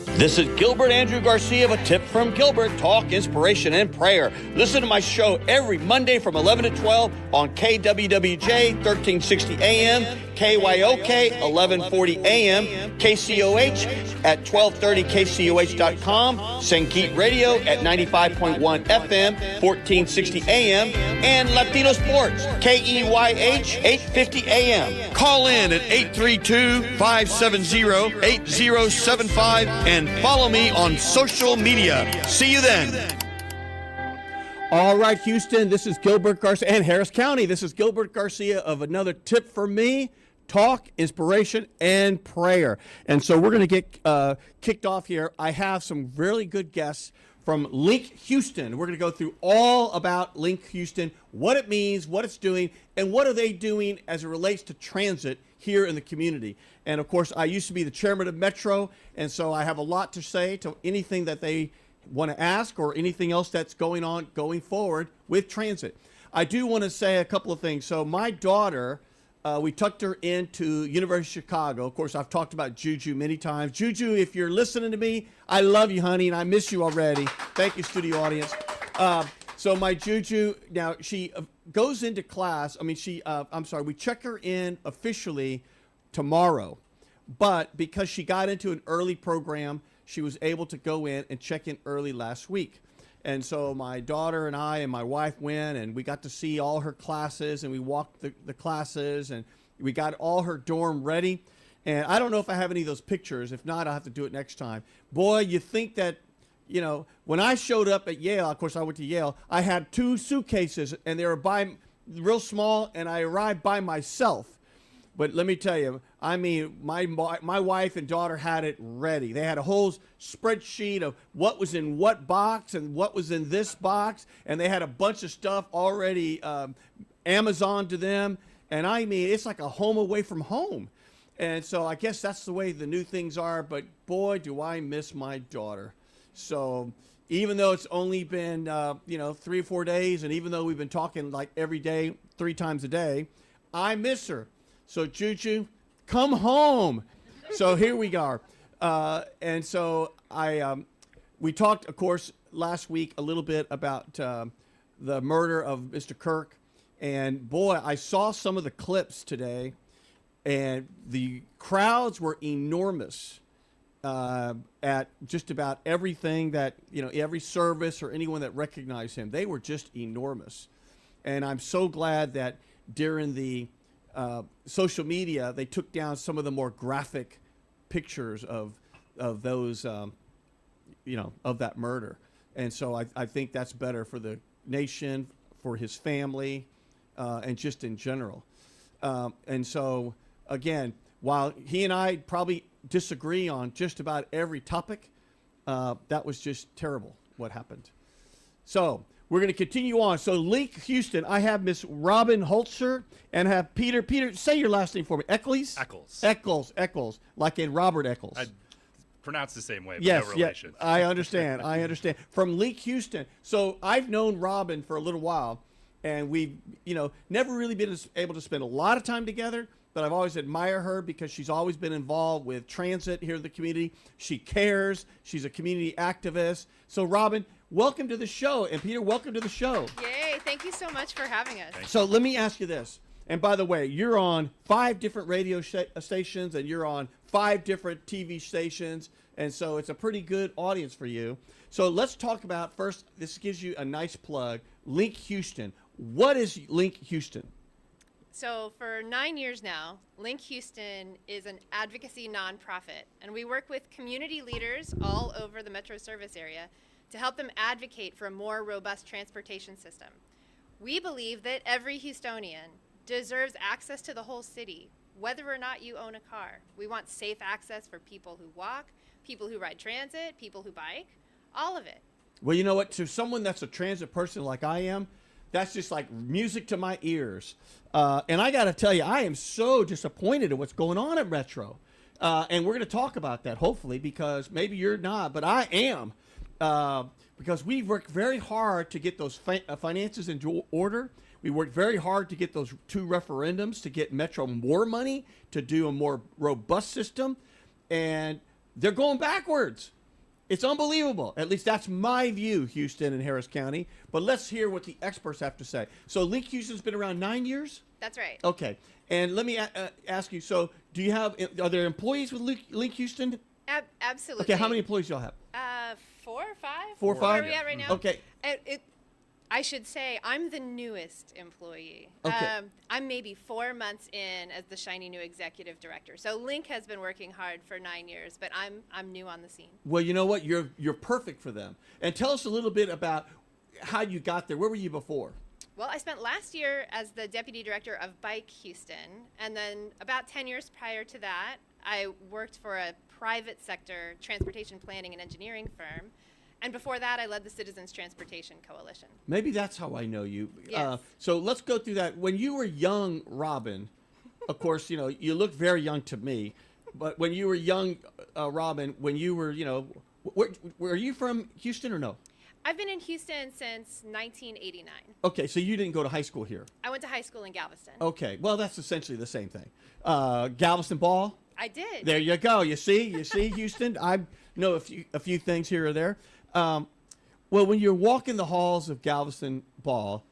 This is Gilbert Andrew Garcia of A Tip from Gilbert, talk, inspiration, and prayer. Listen to my show every Monday from 11 to 12 on KWWJ 1360 AM, KYOK 1140 AM, KCOH at 1230 KCOH.com, Sangeet Radio at 95.1 FM, 1460 AM, and Latino Sports, KEYH 850 AM. Call in at 832-570-8075 and follow me on social media. See you then. All right, Houston, this is Gilbert Garcia, and Harris County, this is Gilbert Garcia of Another Tip for Me, talk, inspiration, and prayer. And so we're going to get kicked off here. I have some really good guests from Link Houston. We're going to go through all about Link Houston, what it means, what it's doing, and what are they doing as it relates to transit here in the community. And of course, I used to be the chairman of Metro, and so I have a lot to say to anything that they want to ask or anything else that's going on going forward with transit. I do want to say a couple of things. So my daughter, we tucked her into University of Chicago. Of course, I've talked about Juju many times. Juju, if you're listening to me, I love you, honey, and I miss you already. Thank you, studio audience. So my Juju, now she goes into class. I mean, we check her in officially tomorrow. But because she got into an early program, she was able to go in and check in early last week. And so my daughter and I and my wife went, and we got to see all her classes, and we walked the classes, and we got all her dorm ready. And I don't know if I have any of those pictures. If not, I'll have to do it next time. Boy, you think that, you know, when I showed up at Yale, of course I went to Yale, I had 2 suitcases, and they were real small, and I arrived by myself. But let me tell you, I mean, my wife and daughter had it ready. They had a whole spreadsheet of what was in what box and what was in this box, and they had a bunch of stuff already Amazon to them. And I mean, it's like a home away from home. And so I guess that's the way the new things are. But boy, do I miss my daughter. So even though it's only been 3 or 4 days, and even though we've been talking like every day, 3 times a day, I miss her. So Juju, come home. So here we are. And so we talked, of course, last week a little bit about the murder of Mr. Kirk. And boy, I saw some of the clips today, and the crowds were enormous at just about everything that, every service or anyone that recognized him. They were just enormous. And I'm so glad that during the social media, they took down some of the more graphic pictures of those, of that murder. And so I think that's better for the nation, for his family, and just in general. And so, again, while he and I probably disagree on just about every topic, that was just terrible what happened. So we're going to continue on. So Link Houston, I have Miss Robin Holzer and have Peter. Peter, say your last name for me. Eccles? Eccles, like in Robert Eccles. I pronounce the same way, but yes, no relation. Yeah, I understand. From Link Houston. So I've known Robin for a little while, and we've, never really been able to spend a lot of time together, but I've always admired her because she's always been involved with transit here in the community. She cares. She's a community activist. So Robin, welcome to the show. And Peter, welcome to the show. Yay. Thank you so much for having us. So let me ask you this. And by the way, you're on 5 different radio stations, and you're on 5 different TV stations. And so it's a pretty good audience for you. So let's talk about first, this gives you a nice plug, Link Houston. What is Link Houston? So for 9 years now, Link Houston is an advocacy nonprofit, and we work with community leaders all over the Metro service area to help them advocate for a more robust transportation system. We believe that every Houstonian deserves access to the whole city, whether or not you own a car. We want safe access for people who walk, people who ride transit, people who bike, all of it. Well, you know what? To someone that's a transit person like I am, that's just like music to my ears. And I got to tell you, I am so disappointed at what's going on at Metro. And we're going to talk about that, hopefully, because maybe you're not, but I am. Because we worked very hard to get those finances into order. We worked very hard to get those 2 referendums to get Metro more money, to do a more robust system. And They're going backwards. It's unbelievable. At least that's my view, Houston and Harris County. But let's hear what the experts have to say. So Link Houston's been around 9 years? That's right. Okay. And let me ask you, so are there employees with Link Houston? Absolutely. Okay, how many employees do y'all have? 4 or 5. 4 or 5? Where are we at right now? Okay. I should say I'm the newest employee. Okay. I'm maybe 4 months in as the shiny new executive director. So Link has been working hard for 9 years, but I'm new on the scene. Well, you know what? You're perfect for them. And tell us a little bit about how you got there. Where were you before? Well, I spent last year as the deputy director of Bike Houston, and then about 10 years prior to that, I worked for a private sector transportation planning and engineering firm. And before that, I led the Citizens Transportation Coalition. Maybe that's how I know you. Yes. So let's go through that. When you were young, Robin, of course, you look very young to me. But when you were young, Robin, when you were, were you from Houston or no? I've been in Houston since 1989. Okay, so you didn't go to high school here. I went to high school in Galveston. Okay, well, that's essentially the same thing. Galveston ball? I did. There you go. You see, Houston? I know a few things here or there. Well, when you're walking the halls of Galveston Ball,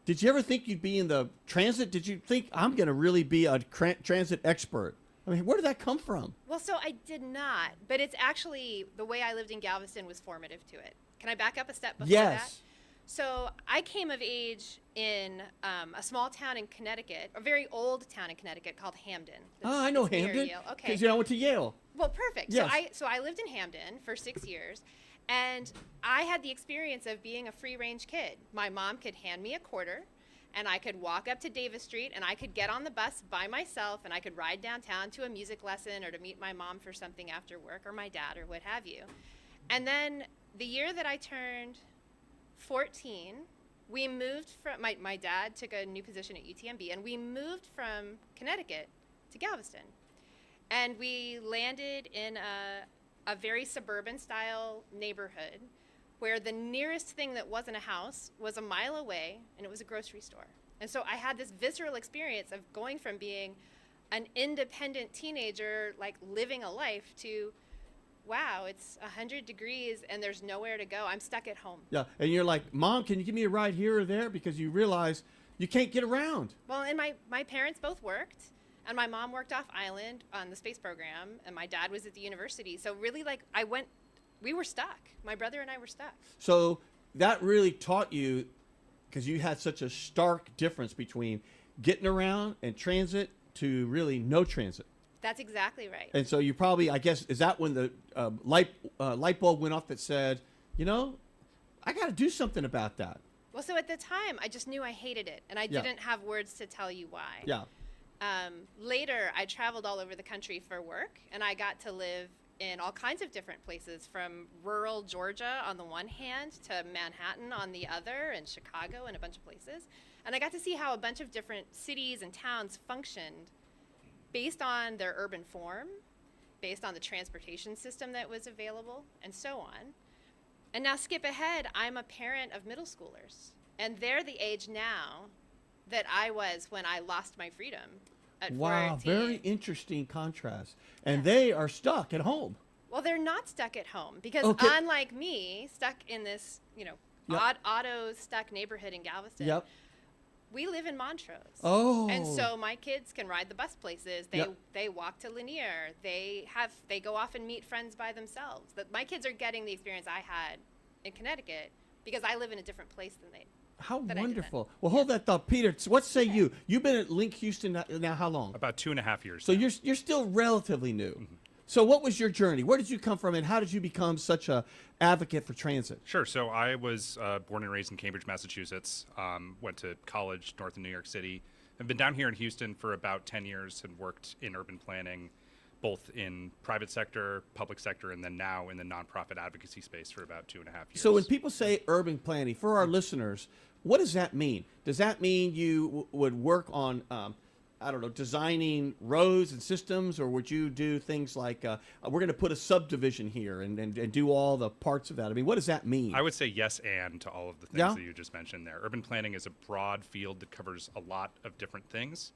did you ever think you'd be in the transit? Did you think I'm going to really be a transit expert? I mean, where did that come from? Well, so I did not, but it's actually the way I lived in Galveston was formative to it. Can I back up a step before that? Yes. So I came of age in a small town in Connecticut, a very old town in Connecticut called Hamden. I know It's near Hamden. Yale. Okay. Because I went to Yale. Well, perfect. Yes. So I lived in Hamden for 6 years, and I had the experience of being a free-range kid. My mom could hand me a quarter, and I could walk up to Davis Street, and I could get on the bus by myself, and I could ride downtown to a music lesson or to meet my mom for something after work, or my dad, or what have you. And then the year that I turned 14, we moved from, my dad took a new position at UTMB, and we moved from Connecticut to Galveston. And we landed in a very suburban style neighborhood where the nearest thing that wasn't a house was a mile away, and it was a grocery store. And so I had this visceral experience of going from being an independent teenager, like living a life, to wow, it's 100 degrees and there's nowhere to go. I'm stuck at home. Yeah, and you're like, Mom, can you give me a ride here or there? Because you realize you can't get around. Well, and my parents both worked, and my mom worked off island on the space program, and my dad was at the university. So really, like, we were stuck. My brother and I were stuck. So that really taught you, because you had such a stark difference between getting around and transit to really no transit. That's exactly right. And so you probably, I guess, is that when the light bulb went off that said, I got to do something about that? Well, so at the time, I just knew I hated it, and I didn't have words to tell you why. Yeah. Later, I traveled all over the country for work, and I got to live in all kinds of different places, from rural Georgia on the one hand to Manhattan on the other, and Chicago and a bunch of places. And I got to see how a bunch of different cities and towns functioned based on their urban form, based on the transportation system that was available, and so on. And now skip ahead, I'm a parent of middle schoolers, and they're the age now that I was when I lost my freedom at 14. Wow, very interesting contrast. And they are stuck at home. Well, they're not stuck at home because unlike me, stuck in this, odd auto-stuck neighborhood in Galveston, Yep. we live in Montrose. Oh. And so my kids can ride the bus places. They walk to Lanier. They go off and meet friends by themselves. My kids are getting the experience I had in Connecticut because I live in a different place than they. How wonderful. Well, hold that thought. Peter, what say you? You've been at Link Houston now how long? About 2.5 years. So now. you're still relatively new. So what was your journey? Where did you come from, and how did you become such a advocate for transit? Sure. So I was born and raised in Cambridge, Massachusetts. Went to college north of New York City. I've been down here in Houston for about 10 years and worked in urban planning, both in private sector, public sector, and then now in the nonprofit advocacy space for about 2.5 years. So when people say urban planning, for our listeners, what does that mean? Does that mean you would work on, designing roads and systems, or would you do things like, we're going to put a subdivision here and do all the parts of that? I mean, what does that mean? I would say yes and to all of the things that you just mentioned there. Urban planning is a broad field that covers a lot of different things.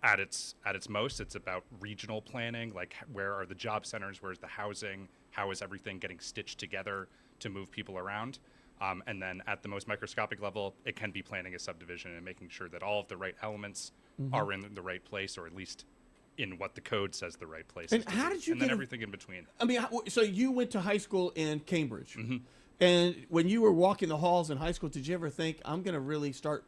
at its most, it's about regional planning, like where are the job centers, where's the housing, how is everything getting stitched together to move people around. And then at the most microscopic level, it can be planning a subdivision and making sure that all of the right elements are in the right place, or at least in what the code says the right place And is to how be. did you and get then a- everything in between. I mean, so you went to high school in Cambridge. Mm-hmm. And when you were walking the halls in high school, did you ever think, I'm going to really start,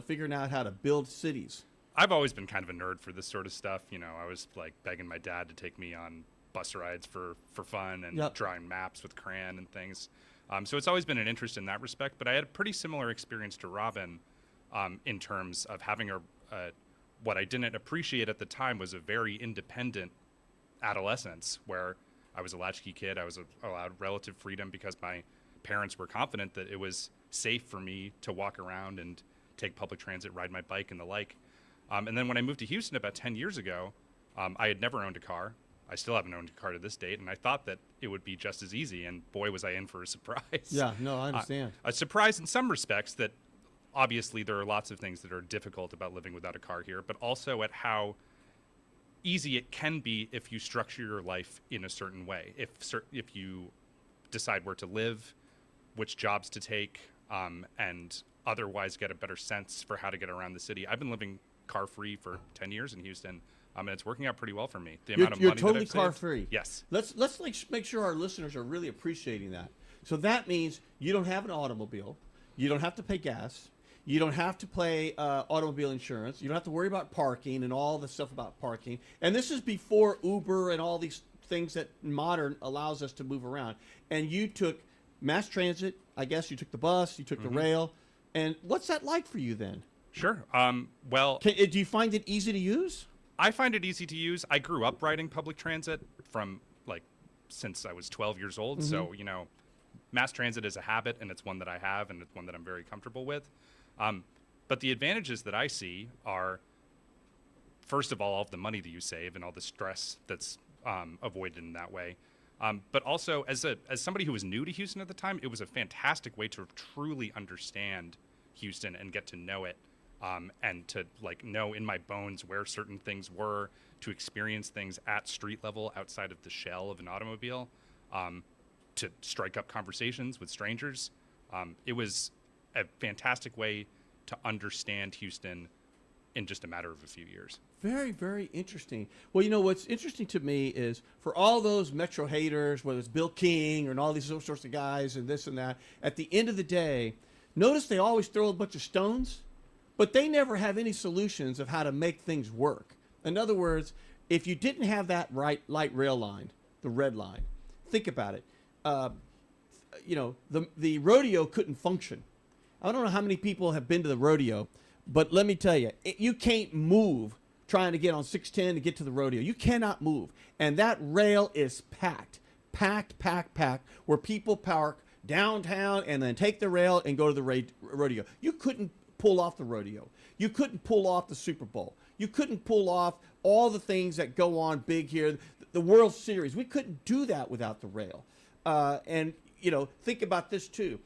figuring out how to build cities? I've always been kind of a nerd for this sort of stuff. I was like begging my dad to take me on bus rides for fun and Yep. drawing maps with crayon and things. So it's always been an interest in that respect. But I had a pretty similar experience to Robin in terms of having what I didn't appreciate at the time was a very independent adolescence where I was a latchkey kid. I was allowed relative freedom because my parents were confident that it was safe for me to walk around and take public transit, ride my bike, and the like. And then when I moved to Houston about 10 years ago, I had never owned a car. I still haven't owned a car to this date, and I thought that it would be just as easy, and boy, was I in for a surprise. Yeah, no, I understand. A surprise in some respects that obviously there are lots of things that are difficult about living without a car here, but also at how easy it can be if you structure your life in a certain way. If you decide where to live, which jobs to take, and otherwise get a better sense for how to get around the city. I've been living car-free for 10 years in Houston, and it's working out pretty well for me. The amount of You're money totally that I've car saved- free. Yes. Let's make sure our listeners are really appreciating that. So that means you don't have an automobile, you don't have to pay gas, you don't have to pay automobile insurance, you don't have to worry about parking and all the stuff about parking. And this is before Uber and all these things that modern allows us to move around. And you took mass transit. I guess you took the bus, you took the rail. And what's that like for you then? Sure. Well, Do you find it easy to use? I find it easy to use. I grew up riding public transit since I was 12 years old. So, mass transit is a habit, and it's one that I have, and it's one that I'm very comfortable with. But the advantages that I see are, first of all of the money that you save and all the stress that's avoided in that way. But also, as somebody who was new to Houston at the time, it was a fantastic way to truly understand Houston and get to know it, and to know in my bones where certain things were, to experience things at street level outside of the shell of an automobile, to strike up conversations with strangers. It was a fantastic way to understand Houston in just a matter of a few years. Very, very interesting. Well, what's interesting to me is for all those Metro haters, whether it's Bill King and all these sorts of guys and this and that, at the end of the day, notice they always throw a bunch of stones, but they never have any solutions of how to make things work. In other words, if you didn't have that light rail line, the red line, think about it. The rodeo couldn't function. I don't know how many people have been to the rodeo, but let me tell you, you can't move trying to get on 610 to get to the rodeo. You cannot move. And that rail is packed, where people park downtown and then take the rail and go to the rodeo. You couldn't pull off the rodeo. You couldn't pull off the Super Bowl. You couldn't pull off all the things that go on big here, the World Series. We couldn't do that without the rail. And think about this too.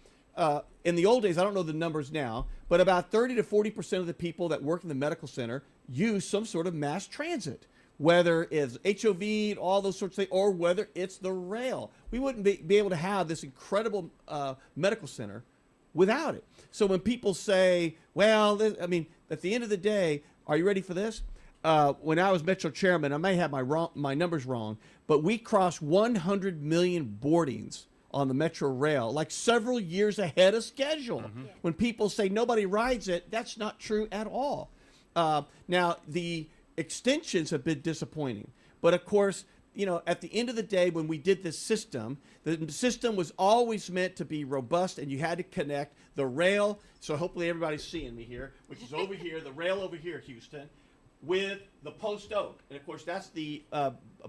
In the old days, I don't know the numbers now, but about 30 to 40% of the people that work in the medical center use some sort of mass transit, whether it's HOV, all those sorts of things, or whether it's the rail. We wouldn't be able to have this incredible medical center without it. So when people say, well, at the end of the day, are you ready for this? When I was Metro chairman, I may have my numbers wrong, but we crossed 100 million boardings on the Metro Rail, several years ahead of schedule. Mm-hmm. When people say nobody rides it, that's not true at all. Now, the extensions have been disappointing. But of course, at the end of the day, when we did this system, the system was always meant to be robust, and you had to connect the rail. So hopefully everybody's seeing me here, which is over here, the rail over here, Houston, with the Post Oak. And of course, that's the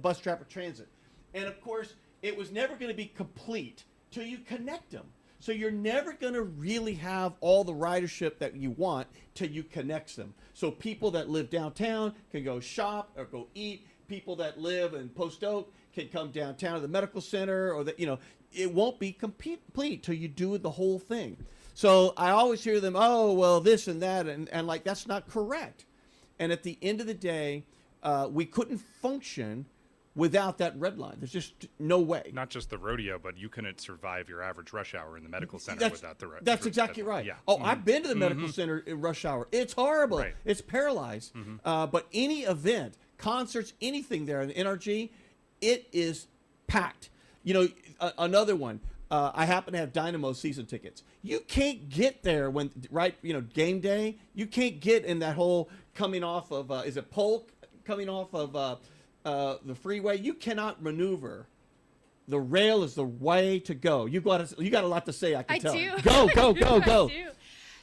bus traffic transit. And of course, it was never going to be complete till you connect them. So you're never going to really have all the ridership that you want till you connect them. So people that live downtown can go shop or go eat. People that live in Post Oak can come downtown to the medical center, or it won't be complete till you do the whole thing. So I always hear them, oh, well, this and that, and that's not correct. And at the end of the day, we couldn't function without that red line. There's just no way. Not just the rodeo, but you couldn't survive your average rush hour in the medical center without the red. That's exactly right. Yeah. Oh, I've been to the medical center in rush hour. It's horrible. Right. It's paralyzed. But any event, concerts, anything there in the NRG, it is packed. You know, another one. I happen to have Dynamo season tickets. You can't get there when game day. You can't get in that whole coming off of is it Polk coming off of the freeway. You cannot maneuver. The rail is the way to go. You got a lot to say. I can tell. do. Go. I do.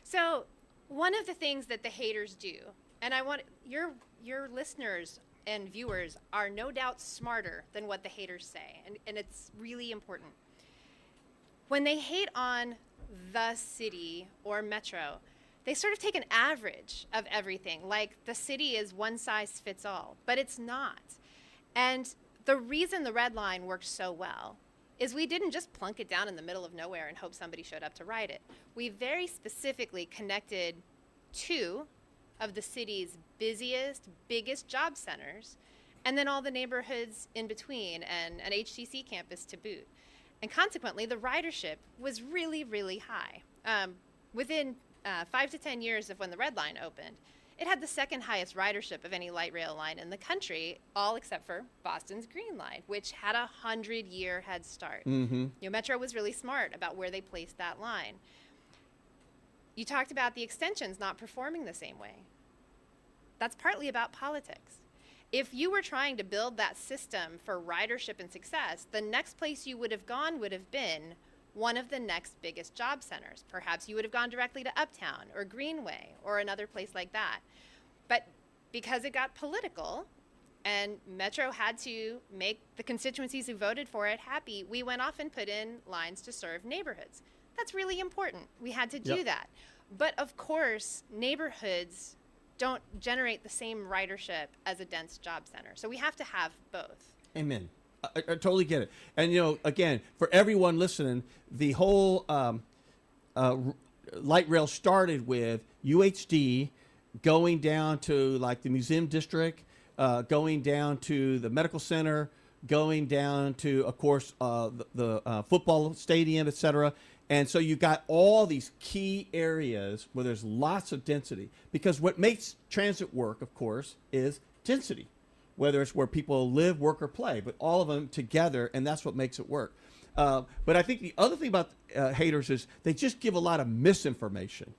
So one of the things that the haters do, and I want your listeners and viewers are no doubt smarter than what the haters say, and it's really important. When they hate on the city or metro, they sort of take an average of everything, like the city is one size fits all, but it's not. And the reason the red line works so well is we didn't just plunk it down in the middle of nowhere and hope somebody showed up to ride it. We very specifically connected two of the city's busiest, biggest job centers, and then all the neighborhoods in between, and an HTC campus to boot. And consequently, the ridership was really, really high. Within 5 to 10 years of when the red line opened, it had the second highest ridership of any light rail line in the country, all except for Boston's Green Line, which had a 100-year head start. Metro was really smart about where they placed that line. You talked about the extensions not performing the same way. That's partly about politics. If you were trying to build that system for ridership and success, the next place you would have gone would have been one of the next biggest job centers. Perhaps you would have gone directly to Uptown or Greenway or another place like that. But because it got political and Metro had to make the constituencies who voted for it happy, we went off and put in lines to serve neighborhoods. That's really important. We had to do that. But of course, neighborhoods don't generate the same ridership as a dense job center. So we have to have both. Amen. I totally get it. And, again, for everyone listening, the whole light rail started with UHD going down to, like, the museum district, going down to the medical center, going down to, of course, the football stadium, et cetera. And so you got all these key areas where there's lots of density. Because what makes transit work, of course, is density. Whether it's where people live, work, or play, but all of them together, and that's what makes it work. But I think the other thing about haters is they just give a lot of misinformation.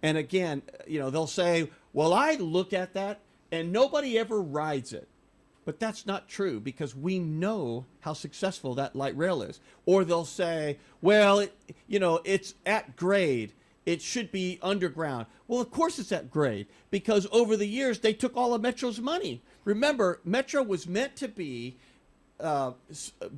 And again, they'll say, well, I look at that, and nobody ever rides it. But that's not true, because we know how successful that light rail is. Or they'll say, well, it's at grade. It should be underground. Well, of course it's at grade, because over the years, they took all of Metro's money. Remember, Metro was meant to be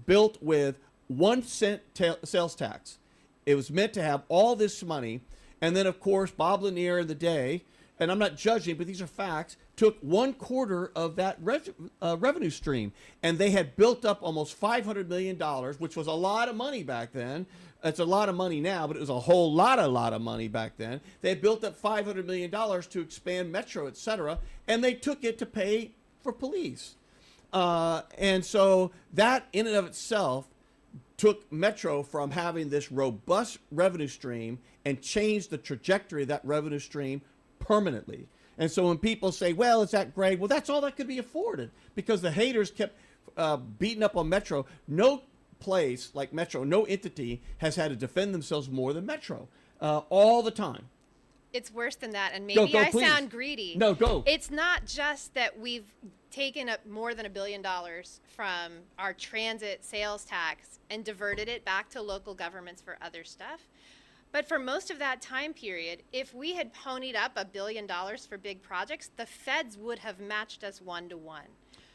built with 1 cent sales tax. It was meant to have all this money. And then, of course, Bob Lanier in the day, and I'm not judging, but these are facts, took 1/4 of that revenue stream. And they had built up almost $500 million, which was a lot of money back then. It's a lot of money now, but it was a whole lot of money back then. They built up $500 million to expand Metro, et cetera, and they took it to pay for police. And so that in and of itself took Metro from having this robust revenue stream and changed the trajectory of that revenue stream permanently. And so when people say, well, it's at grade, well, that's all that could be afforded, because the haters kept beating up on Metro. No place like Metro, no entity has had to defend themselves more than Metro all the time. It's worse than that, and maybe Go, I please. sound greedy. No, go. It's not just that we've taken up more than $1 billion from our transit sales tax and diverted it back to local governments for other stuff. But for most of that time period, if we had ponied up $1 billion for big projects, the feds would have matched us 1-to-1.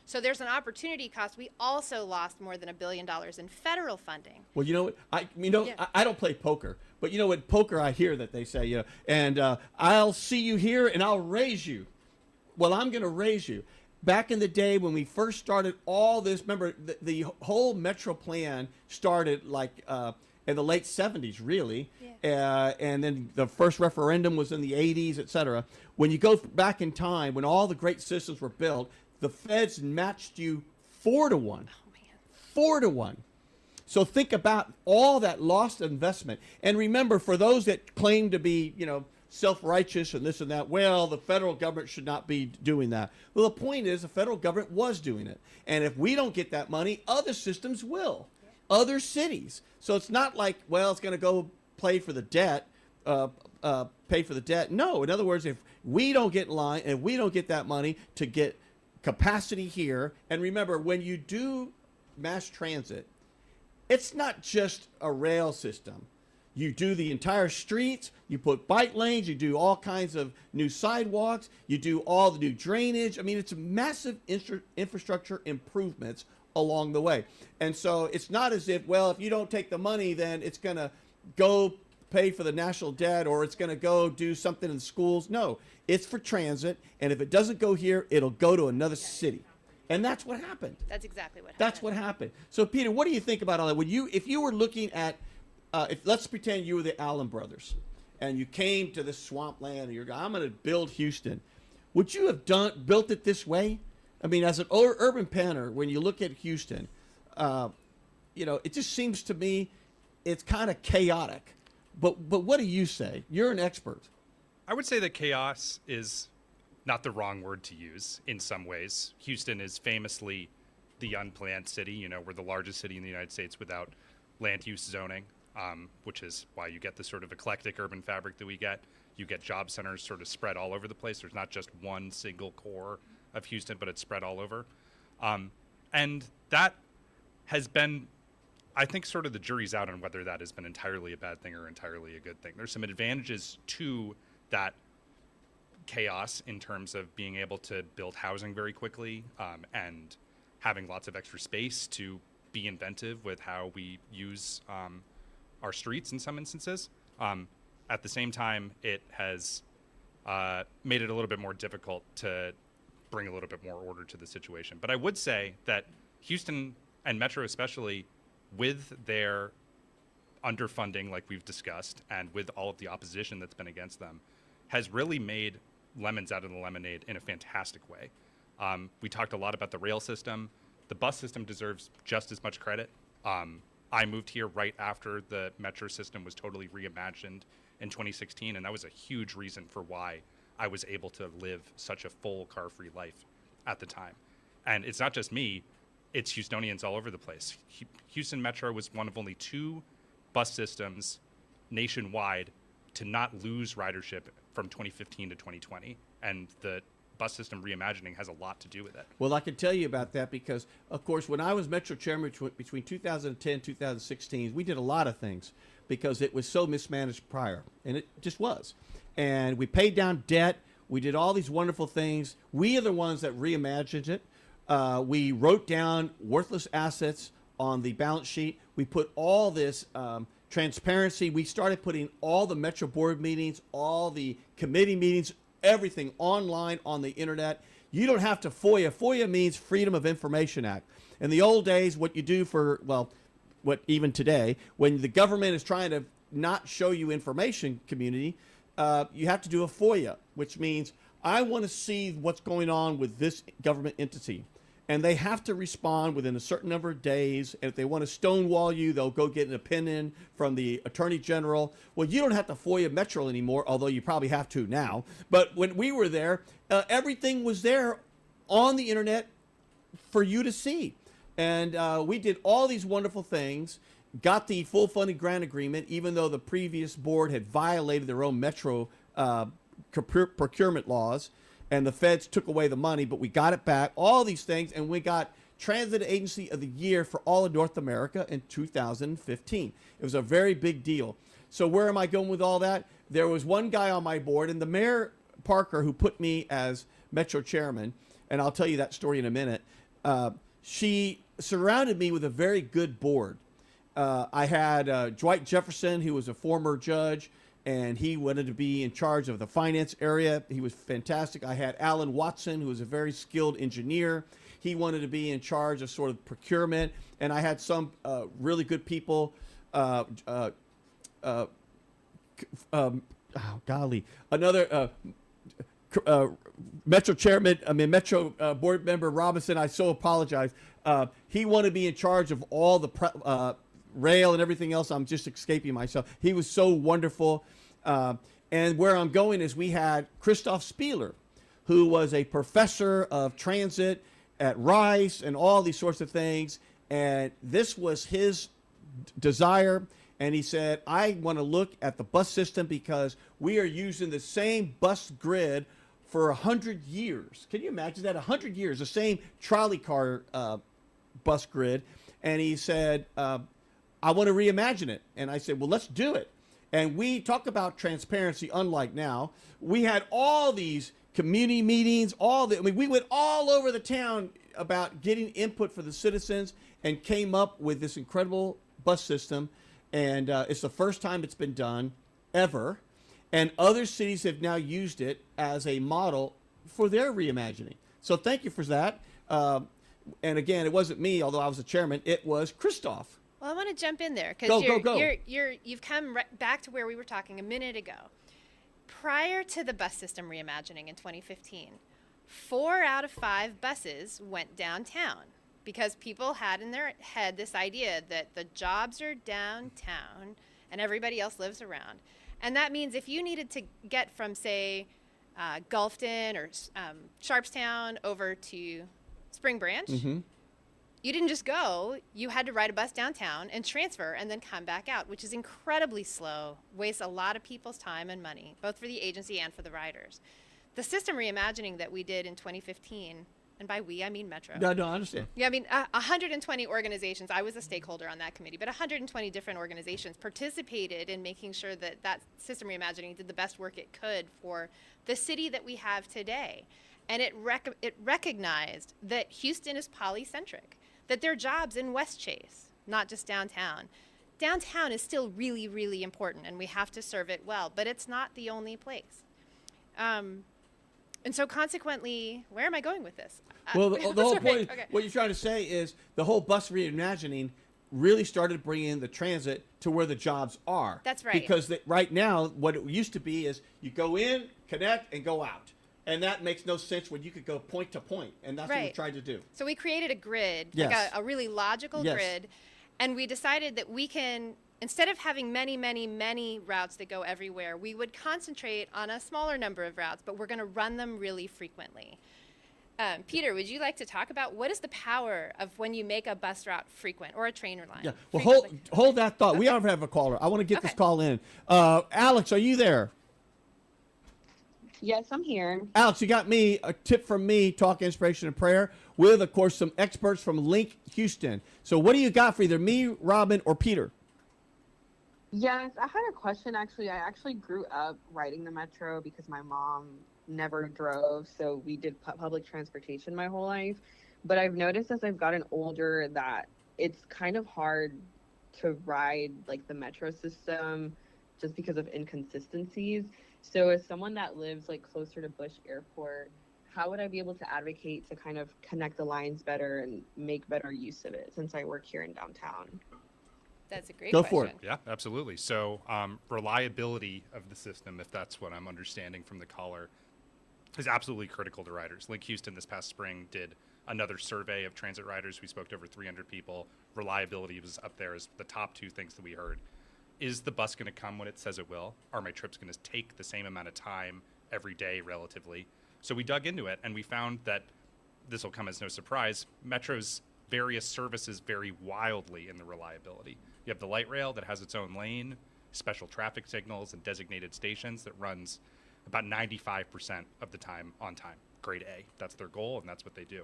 So there's an opportunity cost. We also lost more than $1 billion in federal funding. Well, you know what? I don't play poker, but with poker, I hear that they say, and I'll see you here and I'll raise you. Well, I'm going to raise you. Back in the day when we first started all this, remember the whole Metro plan started like in the late 70s, really. Yeah. And then the first referendum was in the 80s, et cetera. When you go back in time, when all the great systems were built, the feds matched you 4-1. Oh, man. 4-1. So think about all that lost investment. And remember, for those that claim to be, self-righteous and this and that, well, the federal government should not be doing that. Well, the point is the federal government was doing it. And if we don't get that money, other systems will. Other cities. So it's not like, well, it's going to go pay for the debt. No, in other words, if we don't get in line and we don't get that money to get capacity here, and remember, when you do mass transit, it's not just a rail system. You do the entire streets, you put bike lanes, you do all kinds of new sidewalks, you do all the new drainage. I mean, it's massive infrastructure improvements along the way. And so it's not as if, well, if you don't take the money, then it's going to go pay for the national debt or it's going to go do something in schools. No, it's for transit. And if it doesn't go here, it'll go to another city. And that's what happened. That's exactly what happened. That's what happened. So, Peter, what do you think about all that? If you were looking at, let's pretend you were the Allen brothers, and you came to this swampland, and you're going, I'm going to build Houston. Would you have built it this way? I mean, as an urban planner, when you look at Houston, it just seems to me it's kind of chaotic. But what do you say? You're an expert. I would say that chaos is not the wrong word to use in some ways. Houston is famously the unplanned city. We're the largest city in the United States without land use zoning, which is why you get the sort of eclectic urban fabric that we get. You get job centers sort of spread all over the place. There's not just one single core of Houston, but it's spread all over. And that has been, I think, sort of the jury's out on whether that has been entirely a bad thing or entirely a good thing. There's some advantages to that chaos in terms of being able to build housing very quickly and having lots of extra space to be inventive with how we use our streets in some instances. At the same time, it has made it a little bit more difficult to bring a little bit more order to the situation. But I would say that Houston and Metro especially, with their underfunding like we've discussed and with all of the opposition that's been against them, has really made lemons out of the lemonade in a fantastic way. We talked a lot about the rail system. The bus system deserves just as much credit. I moved here right after the metro system was totally reimagined in 2016, and that was a huge reason for why I was able to live such a full car-free life at the time. And it's not just me, it's Houstonians all over the place. Houston Metro was one of only 2 bus systems nationwide to not lose ridership from 2015 to 2020. And the bus system reimagining has a lot to do with it. Well, I can tell you about that because, of course, when I was Metro Chairman between 2010 and 2016, we did a lot of things because it was so mismanaged prior, and it just was. And we paid down debt. We did all these wonderful things. We are the ones that reimagined it. We wrote down worthless assets on the balance sheet. We put all this transparency. We started putting all the Metro Board meetings, all the committee meetings, everything online on the internet. You don't have to FOIA. FOIA means Freedom of Information Act. In the old days, what you do what even today, when the government is trying to not show you information, community, you have to do a FOIA, which means I want to see what's going on with this government entity. And they have to respond within a certain number of days. And if they want to stonewall you, they'll go get an opinion from the Attorney General. Well, you don't have to FOIA Metro anymore, although you probably have to now. But when we were there, everything was there on the internet for you to see. And we did all these wonderful things, got the full funding grant agreement, even though the previous board had violated their own Metro procurement laws. And the feds took away the money, but we got it back, all these things, and we got Transit Agency of the Year for all of North America in 2015. It was a very big deal. So where am I going with all that? There was one guy on my board, and the Mayor Parker, who put me as Metro Chairman, and I'll tell you that story in a minute, she surrounded me with a very good board. I had Dwight Jefferson, who was a former judge, and he wanted to be in charge of the finance area. He was fantastic. I had Alan Watson, who was a very skilled engineer. He wanted to be in charge of sort of procurement. And I had some really good people uh, uh, uh, oh, golly, another Metro chairman, Metro board member Robinson, I so apologize. He wanted to be in charge of all the rail and everything else. I'm just escaping myself. He was so wonderful. And where I'm going is we had Christoph Spieler, who was a professor of transit at Rice and all these sorts of things. And this was his desire. And he said, I want to look at the bus system because we are using the same bus grid for 100 years. Can you imagine that? 100 years, the same trolley car bus grid. And he said, I want to reimagine it. And I said, well, let's do it. And we talk about transparency, unlike now. We had all these community meetings, we went all over the town about getting input for the citizens and came up with this incredible bus system. And it's the first time it's been done ever. And other cities have now used it as a model for their reimagining. So thank you for that. And again, it wasn't me, although I was the chairman. It was Christoph. Well, I want to jump in there because Go. you've come back to where we were talking a minute ago. Prior to the bus system reimagining in 2015, 4 out of 5 buses went downtown because people had in their head this idea that the jobs are downtown and everybody else lives around. And that means if you needed to get from, say, Gulfton or Sharpstown over to Spring Branch, you didn't just go. You had to ride a bus downtown and transfer and then come back out, which is incredibly slow, wastes a lot of people's time and money, both for the agency and for the riders. The system reimagining that we did in 2015, and by we, I mean Metro. No, I understand. Yeah, I mean, 120 organizations, I was a stakeholder on that committee, but 120 different organizations participated in making sure that that system reimagining did the best work it could for the city that we have today. And it recognized that Houston is polycentric, that there are jobs in West Chase, not just downtown. Downtown is still really, really important, and we have to serve it well, but it's not the only place. And so consequently, where am I going with this? Well, the whole point, okay. what you're trying to say is the whole bus reimagining really started bringing the transit to where the jobs are. That's right. Because right now, what it used to be is you go in, connect, and go out. And that makes no sense when you could go point to point. And that's what we tried to do. So we created a grid, Yes. like a really logical Yes. grid. And we decided that we can, instead of having many, many, many routes that go everywhere, we would concentrate on a smaller number of routes, but we're going to run them really frequently. Peter, would you like to talk about what is the power of when you make a bus route frequent or a train line? Yeah. Well, hold that thought. Okay. We already have a caller. I want to get this Okay. call in. Alex, are you there? Yes, I'm here. Alex, you got me a tip from me, Talk Inspiration and Prayer, with, of course, some experts from Link Houston. So what do you got for either me, Robin, or Peter? Yes, I had a question actually. I actually grew up riding the metro because my mom never drove, so we did public transportation my whole life. But I've noticed as I've gotten older that it's kind of hard to ride like the metro system just because of inconsistencies. So as someone that lives like closer to Bush Airport, how would I be able to advocate to kind of connect the lines better and make better use of it since I work here in downtown? That's a great Go question. for it. Yeah, absolutely. So reliability of the system, if that's what I'm understanding from the caller, is absolutely critical to riders. Link Houston this past spring did another survey of transit riders. We spoke to over 300 people. Reliability was up there as the top 2 things that we heard. Is the bus going to come when it says it will? Are my trips going to take the same amount of time every day relatively? So we dug into it and we found that, this will come as no surprise, Metro's various services vary wildly in the reliability. You have the light rail that has its own lane, special traffic signals and designated stations that runs about 95% of the time on time. Grade A, that's their goal and that's what they do.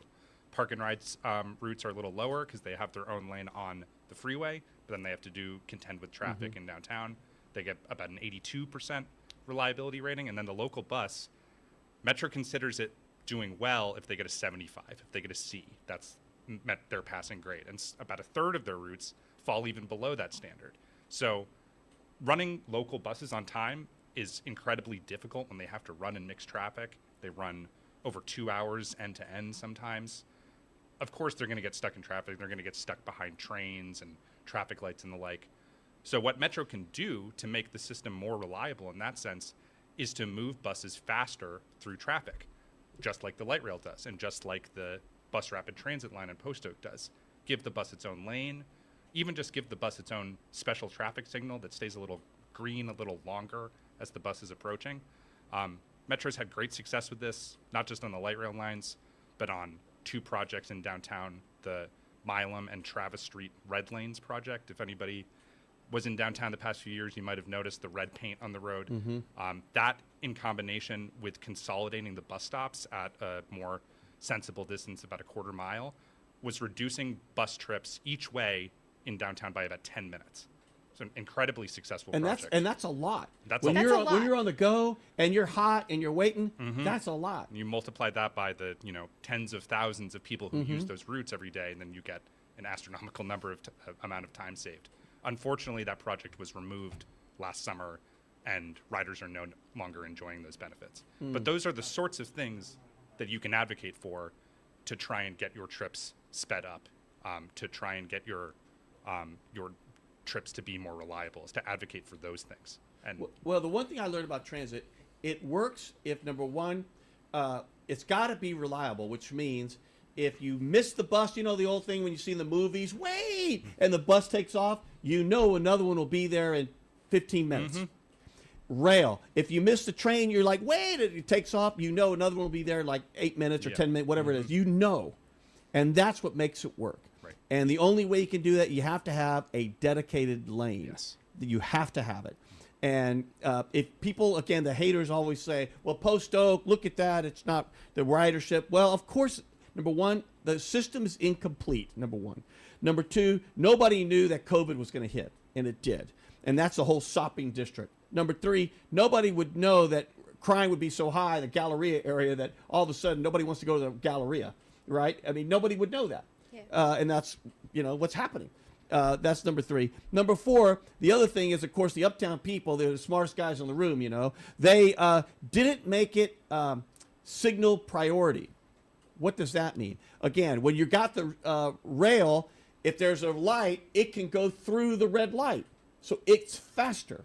Park and rides routes are a little lower because they have their own lane on the freeway, but then they have to contend with traffic in downtown. They get about an 82% reliability rating, and then the local bus, Metro considers it doing well if they get a 75. If they get a C, that's their passing grade. And about a third of their routes fall even below that standard. So running local buses on time is incredibly difficult when they have to run in mixed traffic. They run over 2 hours end to end sometimes. Of course, they're going to get stuck in traffic. They're going to get stuck behind trains and traffic lights and the like. So what Metro can do to make the system more reliable in that sense is to move buses faster through traffic, just like the light rail does, and just like the bus rapid transit line in Post Oak does. Give the bus its own lane, even just give the bus its own special traffic signal that stays a little green a little longer as the bus is approaching. Metro's had great success with this, not just on the light rail lines, but on 2 projects in downtown, the Milam and Travis Street Red Lanes project. If anybody was in downtown the past few years, you might have noticed the red paint on the road. That, in combination with consolidating the bus stops at a more sensible distance, about a quarter mile, was reducing bus trips each way in downtown by about 10 minutes. It's an incredibly successful project. That's a lot. That's when a you're lot. when you're on the go and you're hot and you're waiting, that's a lot. You multiply that by the tens of thousands of people who use those routes every day, and then you get an astronomical number of amount of time saved. Unfortunately, that project was removed last summer, and riders are no longer enjoying those benefits. But those are the sorts of things that you can advocate for to try and get your trips sped up, to try and get your trips to be more reliable, is to advocate for those things. And Well, the one thing I learned about transit, it works if, number one, it's got to be reliable, which means if you miss the bus, the old thing when you see in the movies, wait, and the bus takes off, another one will be there in 15 minutes. Rail, if you miss the train, you're like, wait, it takes off, another one will be there in like 8 minutes or 10 minutes, whatever it is, and that's what makes it work. Right. And the only way you can do that, you have to have a dedicated lane. Yes. You have to have it. And if people, again, the haters always say, well, Post Oak, look at that, it's not the ridership. Well, of course, number one, the system is incomplete, number one. Number two, nobody knew that COVID was going to hit, and it did. And that's the whole shopping district. Number three, nobody would know that crime would be so high in the Galleria area that all of a sudden nobody wants to go to the Galleria, right? I mean, nobody would know that. Yeah. And that's, what's happening. That's number three. Number four, the other thing is, of course, the uptown people, they're the smartest guys in the room, They didn't make it signal priority. What does that mean? Again, when you got the rail, if there's a light, it can go through the red light. So it's faster.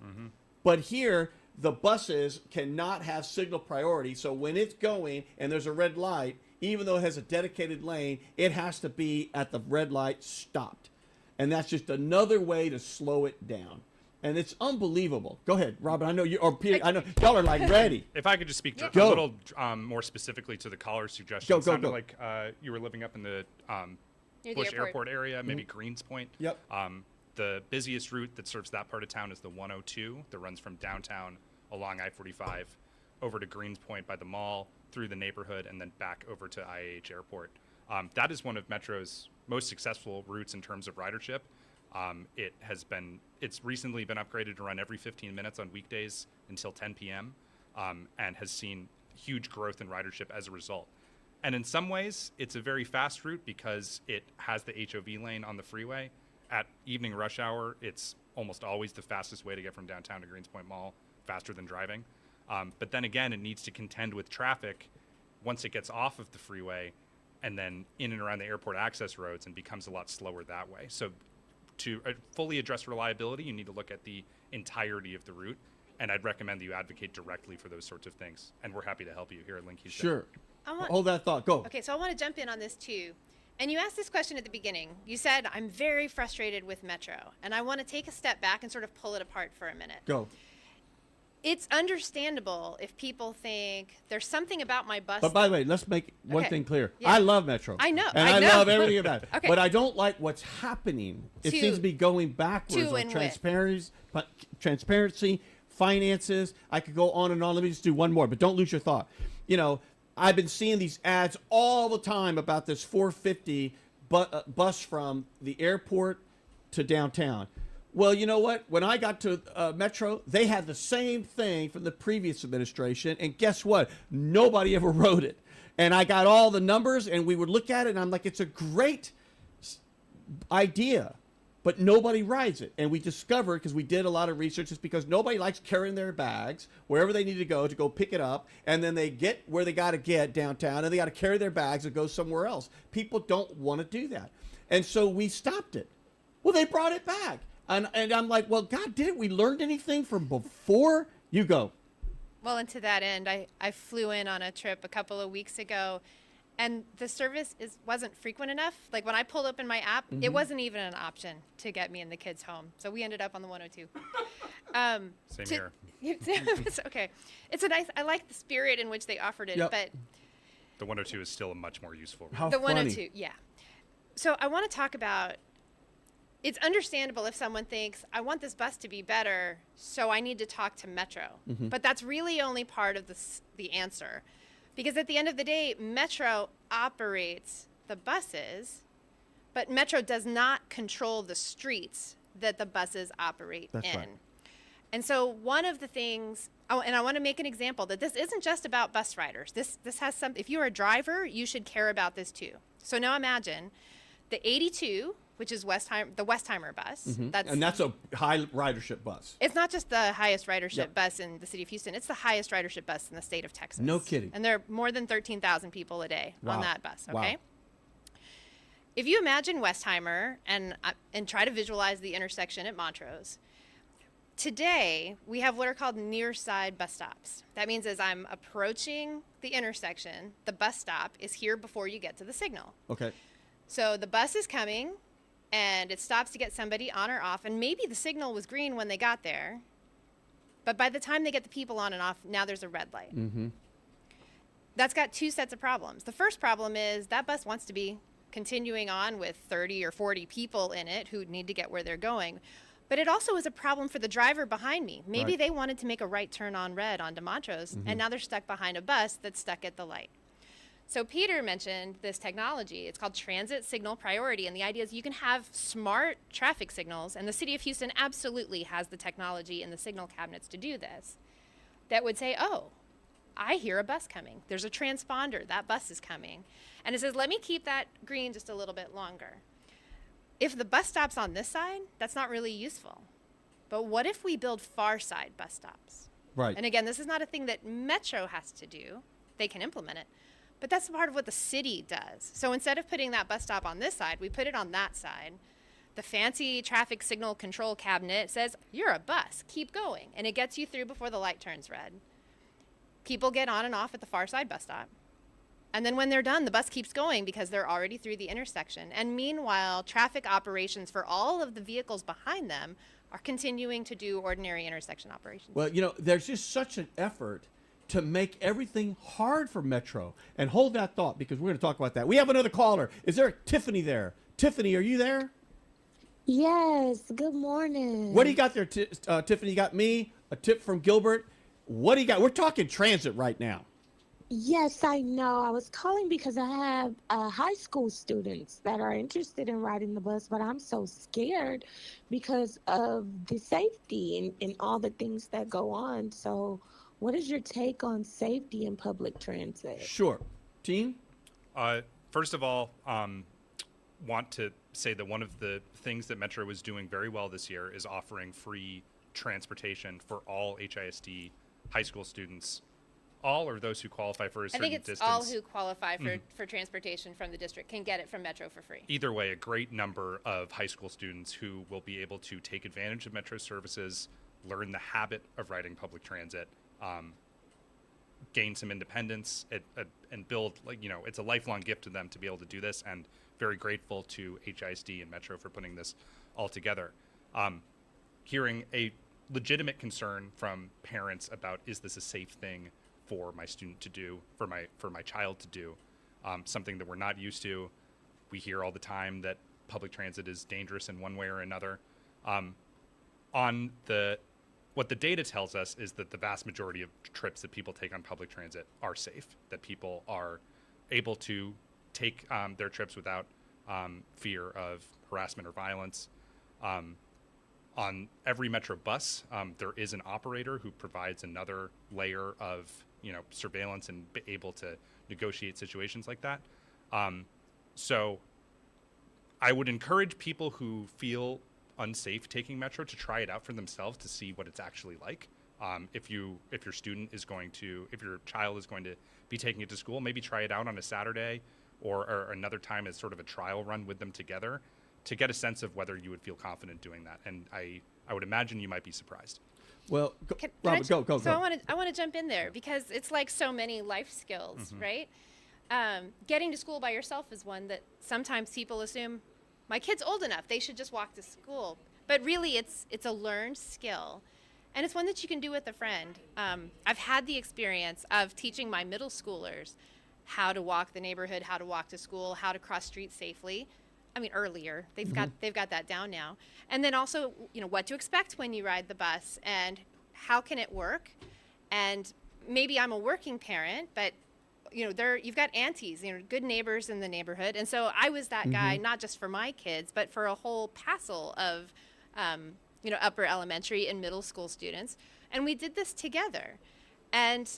But here, the buses cannot have signal priority. So when it's going and there's a red light, even though it has a dedicated lane, it has to be at the red light stopped. And that's just another way to slow it down. And it's unbelievable. Go ahead, Robin. I know you, or Peter, I know y'all are like ready. if I could just speak to Go. a little more specifically to the caller's suggestion, Go, it sounded go. like you were living up in the Near the Bush airport. Airport area, maybe Greens Point. Yep. The busiest route that serves that part of town is the 102 that runs from downtown along I-45 over to Greens Point by the mall, through the neighborhood, and then back over to IAH Airport. That is one of Metro's most successful routes in terms of ridership. It's recently been upgraded to run every 15 minutes on weekdays until 10 p.m. And has seen huge growth in ridership as a result. And in some ways, it's a very fast route because it has the HOV lane on the freeway. At evening rush hour, it's almost always the fastest way to get from downtown to Greenspoint Mall, faster than driving. But then again, it needs to contend with traffic once it gets off of the freeway and then in and around the airport access roads, and becomes a lot slower that way. So to fully address reliability, you need to look at the entirety of the route, and I'd recommend that you advocate directly for those sorts of things. And we're happy to help you here at Link Houston. Sure. I want- Hold that thought. Go. Okay, so I want to jump in on this too. And you asked this question at the beginning. You said, I'm very frustrated with Metro. And I want to take a step back and sort of pull it apart for a minute. Go. It's understandable if people think there's something about my bus. But by the way, let's make one Okay. thing clear. Yeah. I love Metro. I know, And I I know. love everything about it. Okay. But I don't like what's happening. It To- seems to be going backwards to on and with. transparency, finances. I could go on and on. Let me just do one more, but don't lose your thought. I've been seeing these ads all the time about this 450 bus from the airport to downtown. Well, you know what? When I got to Metro, they had the same thing from the previous administration, and guess what? Nobody ever wrote it. And I got all the numbers, and we would look at it, and I'm like, it's a great idea, but nobody rides it. And we discovered, because we did a lot of research, it's because nobody likes carrying their bags wherever they need to go pick it up, and then they get where they got to get downtown, and they got to carry their bags and go somewhere else. People don't want to do that. And so we stopped it. Well, they brought it back. And I'm like, well, God, didn't we learn anything from before? You go. Well, and to that end, I flew in on a trip a couple of weeks ago, and the service wasn't frequent enough. Like when I pulled up in my app, it wasn't even an option to get me and the kids home. So we ended up on the 102. Same here. It's okay. It's a nice. I like the spirit in which they offered it, Yep. but The 102 is still a much more useful route. How the funny. 102, yeah. So I want to talk about. It's understandable if someone thinks, I want this bus to be better, so I need to talk to Metro. But that's really only part of the answer. Because at the end of the day, Metro operates the buses, but Metro does not control the streets that the buses operate That's in. right. And so one of the things, and I want to make an example that this isn't just about bus riders. This has some, if you're a driver, you should care about this too. So now imagine the 82, which is the Westheimer bus. And that's a high ridership bus. It's not just the highest ridership Yep. bus in the city of Houston. It's the highest ridership bus in the state of Texas. No kidding. And there are more than 13,000 people a day Wow. on that bus, Wow. okay? If you imagine Westheimer and try to visualize the intersection at Montrose, today we have what are called near side bus stops. That means as I'm approaching the intersection, the bus stop is here before you get to the signal. Okay. So the bus is coming, and it stops to get somebody on or off, and maybe the signal was green when they got there, but by the time they get the people on and off, now there's a red light. That's got two sets of problems. The first problem is that bus wants to be continuing on with 30 or 40 people in it who need to get where they're going. But it also is a problem for the driver behind me. Maybe Right. they wanted to make a right turn on red onto Montrose, and now they're stuck behind a bus that's stuck at the light. So Peter mentioned this technology. It's called transit signal priority. And the idea is you can have smart traffic signals, and the city of Houston absolutely has the technology in the signal cabinets to do this, that would say, oh, I hear a bus coming. There's a transponder. That bus is coming. And it says, let me keep that green just a little bit longer. If the bus stop's on this side, that's not really useful. But what if we build far side bus stops? Right. And again, this is not a thing that Metro has to do. They can implement it. But that's part of what the city does. So instead of putting that bus stop on this side, we put it on that side. The fancy traffic signal control cabinet says, you're a bus, keep going. And it gets you through before the light turns red. People get on and off at the far side bus stop. And then when they're done, the bus keeps going because they're already through the intersection. And meanwhile, traffic operations for all of the vehicles behind them are continuing to do ordinary intersection operations. Well, there's just such an effort to make everything hard for Metro. And hold that thought, because we're going to talk about that. We have another caller. Is there Tiffany there? Tiffany, are you there? Yes, good morning. What do you got there, Tiffany? You got me, a tip from Gilbert. What do you got? We're talking transit right now. Yes, I know. I was calling because I have high school students that are interested in riding the bus, but I'm so scared because of the safety and all the things that go on. So what is your take on safety in public transit? Sure. Team? First of all, want to say that one of the things that Metro is doing very well this year is offering free transportation for all HISD high school students, all or those who qualify for a I certain think it's distance. all who qualify for transportation from the district can get it from Metro for free. Either way, a great number of high school students who will be able to take advantage of Metro services, learn the habit of riding public transit, gain some independence, and build, it's a lifelong gift to them to be able to do this, and very grateful to HISD and Metro for putting this all together. Hearing a legitimate concern from parents about, is this a safe thing for my student to do, for my child to do, something that we're not used to. We hear all the time that public transit is dangerous in one way or another. What the data tells us is that the vast majority of trips that people take on public transit are safe, that people are able to take their trips without fear of harassment or violence. On every Metro bus, there is an operator who provides another layer of surveillance and be able to negotiate situations like that. So I would encourage people who feel unsafe taking Metro to try it out for themselves to see what it's actually like. If your child is going to be taking it to school, maybe try it out on a Saturday or another time as sort of a trial run with them together to get a sense of whether you would feel confident doing that. And I would imagine you might be surprised. Well, Robert, go. So I want to jump in there because it's like so many life skills, right? Getting to school by yourself is one that sometimes people assume my kid's old enough, they should just walk to school. But really, it's a learned skill, and it's one that you can do with a friend. I've had the experience of teaching my middle schoolers how to walk the neighborhood, how to walk to school, how to cross streets safely. I mean, earlier they've got that down now, and then also what to expect when you ride the bus and how can it work. And maybe I'm a working parent, but you've got aunties, good neighbors in the neighborhood, and so I was that guy not just for my kids, but for a whole passel of upper elementary and middle school students, and we did this together. And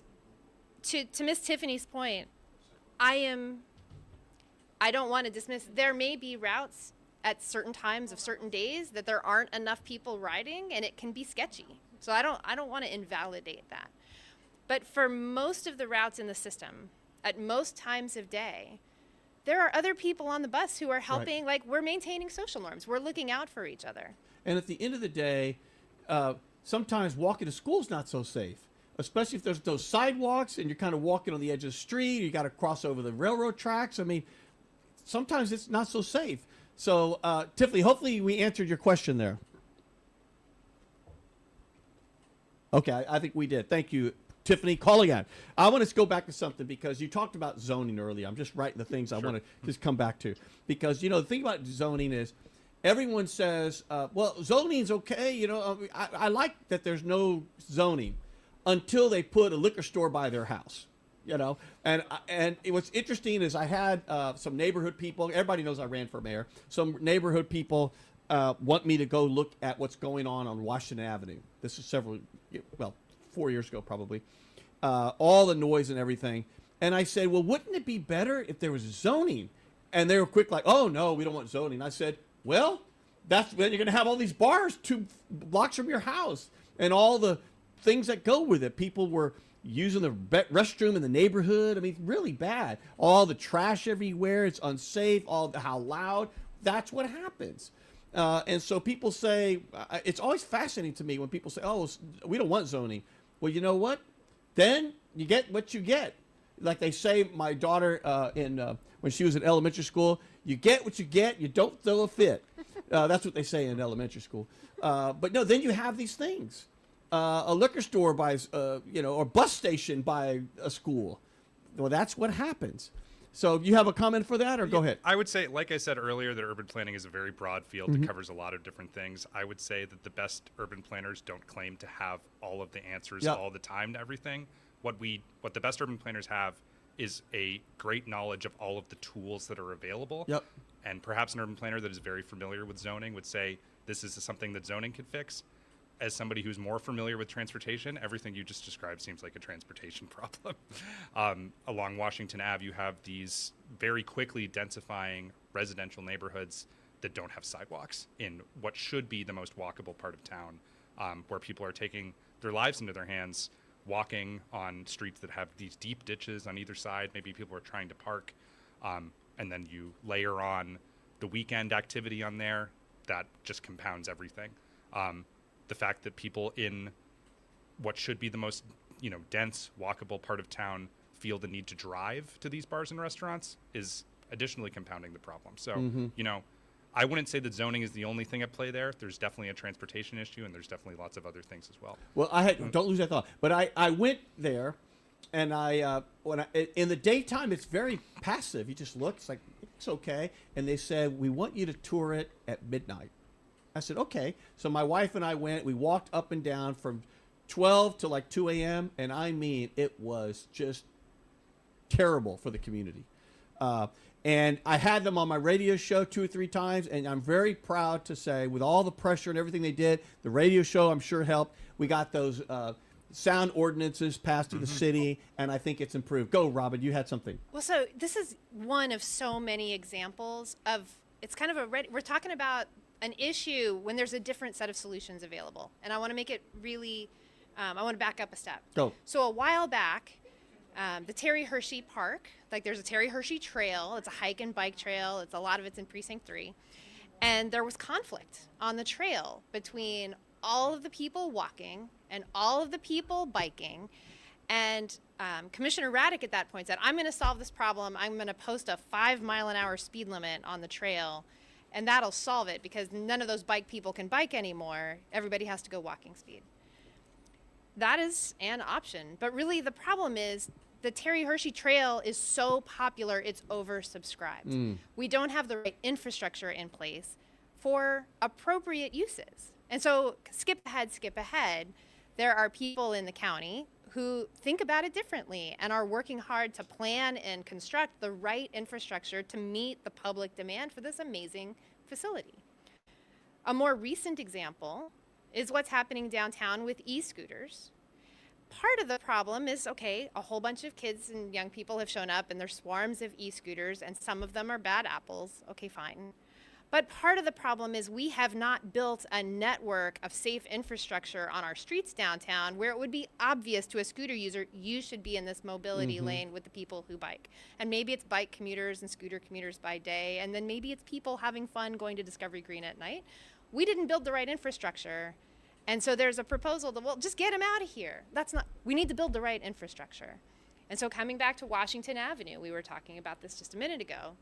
to Miss Tiffany's point, I don't want to dismiss. There may be routes at certain times of certain days that there aren't enough people riding, and it can be sketchy. So I don't want to invalidate that. But for most of the routes in the system, at most times of day, there are other people on the bus who are helping. Like, we're maintaining social norms. We're looking out for each other. And at the end of the day, sometimes walking to school is not so safe, especially if there's those sidewalks and you're kind of walking on the edge of the street. You got to cross over the railroad tracks. I mean, sometimes it's not so safe. So, Tiffany, hopefully we answered your question there. Okay, I think we did. Thank you, Tiffany. Calling out. I want to go back to something because you talked about zoning earlier. I'm just writing the things I want to just come back to. Because, the thing about zoning is everyone says, well, zoning's okay. I like that there's no zoning until they put a liquor store by their house. And what's interesting is I had some neighborhood people. Everybody knows I ran for mayor. Some neighborhood people want me to go look at what's going on Washington Avenue. This is 4 years ago probably. All the noise and everything. And I said, well, wouldn't it be better if there was zoning? And they were quick like, oh, no, we don't want zoning. I said, well, that's when you're going to have all these bars 2 blocks from your house and all the things that go with it. People were using the restroom in the neighborhood. I mean, really bad. All the trash everywhere. It's unsafe. How loud. That's what happens. And so people say, it's always fascinating to me when people say, oh, we don't want zoning. Well, you know what? Then you get what you get. Like they say, my daughter when she was in elementary school, you get what you get. You don't throw a fit. That's what they say in elementary school. But no, then you have these things. A liquor store by, or bus station by a school. Well, that's what happens. So you have a comment for that, or go ahead? I would say, like I said earlier, that urban planning is a very broad field that covers a lot of different things. I would say that the best urban planners don't claim to have all of the answers all the time to everything. What the best urban planners have is a great knowledge of all of the tools that are available. Yep. And perhaps an urban planner that is very familiar with zoning would say, this is something that zoning could fix. As somebody who's more familiar with transportation, everything you just described seems like a transportation problem. Along Washington Ave, you have these very quickly densifying residential neighborhoods that don't have sidewalks in what should be the most walkable part of town, where people are taking their lives into their hands, walking on streets that have these deep ditches on either side. Maybe people are trying to park, and then you layer on the weekend activity on there. That just compounds everything. The fact that people in what should be the most, dense, walkable part of town feel the need to drive to these bars and restaurants is additionally compounding the problem. So, I wouldn't say that zoning is the only thing at play there. There's definitely a transportation issue, and there's definitely lots of other things as well. Well, don't lose that thought. But I went there, and in the daytime, it's very passive. You just look, it's like, it's okay. And they said, we want you to tour it at midnight. I said, okay. So my wife and I went. We walked up and down from 12 to like 2 a.m. And I mean, it was just terrible for the community. And I had them on my radio show 2 or 3 times. And I'm very proud to say, with all the pressure and everything they did, the radio show I'm sure helped. We got those sound ordinances passed through the city, and I think it's improved. Go, Robin. You had something. Well, so this is one of so many examples of, it's kind of we're talking about an issue when there's a different set of solutions available. And I want to make it really, I want to back up a step. Go. So a while back, the Terry Hershey Park, like there's a Terry Hershey Trail. It's a hike and bike trail. A lot of it's in Precinct 3. And there was conflict on the trail between all of the people walking and all of the people biking. And Commissioner Raddick at that point said, I'm going to solve this problem. I'm going to post a 5-mile-an-hour speed limit on the trail, and that'll solve it because none of those bike people can bike anymore. Everybody has to go walking speed. That is an option. But really the problem is the Terry Hershey Trail is so popular, it's oversubscribed. We don't have the right infrastructure in place for appropriate uses. And so skip ahead. There are people in the county who think about it differently and are working hard to plan and construct the right infrastructure to meet the public demand for this amazing facility. A more recent example is what's happening downtown with e-scooters. Part of the problem is, okay, a whole bunch of kids and young people have shown up and there's swarms of e-scooters and some of them are bad apples. Okay, fine. But part of the problem is we have not built a network of safe infrastructure on our streets downtown where it would be obvious to a scooter user, you should be in this mobility lane with the people who bike. And maybe it's bike commuters and scooter commuters by day, and then maybe it's people having fun going to Discovery Green at night. We didn't build the right infrastructure. And so there's a proposal that, well, just get them out of here. We need to build the right infrastructure. And so coming back to Washington Avenue, we were talking about this just a minute ago.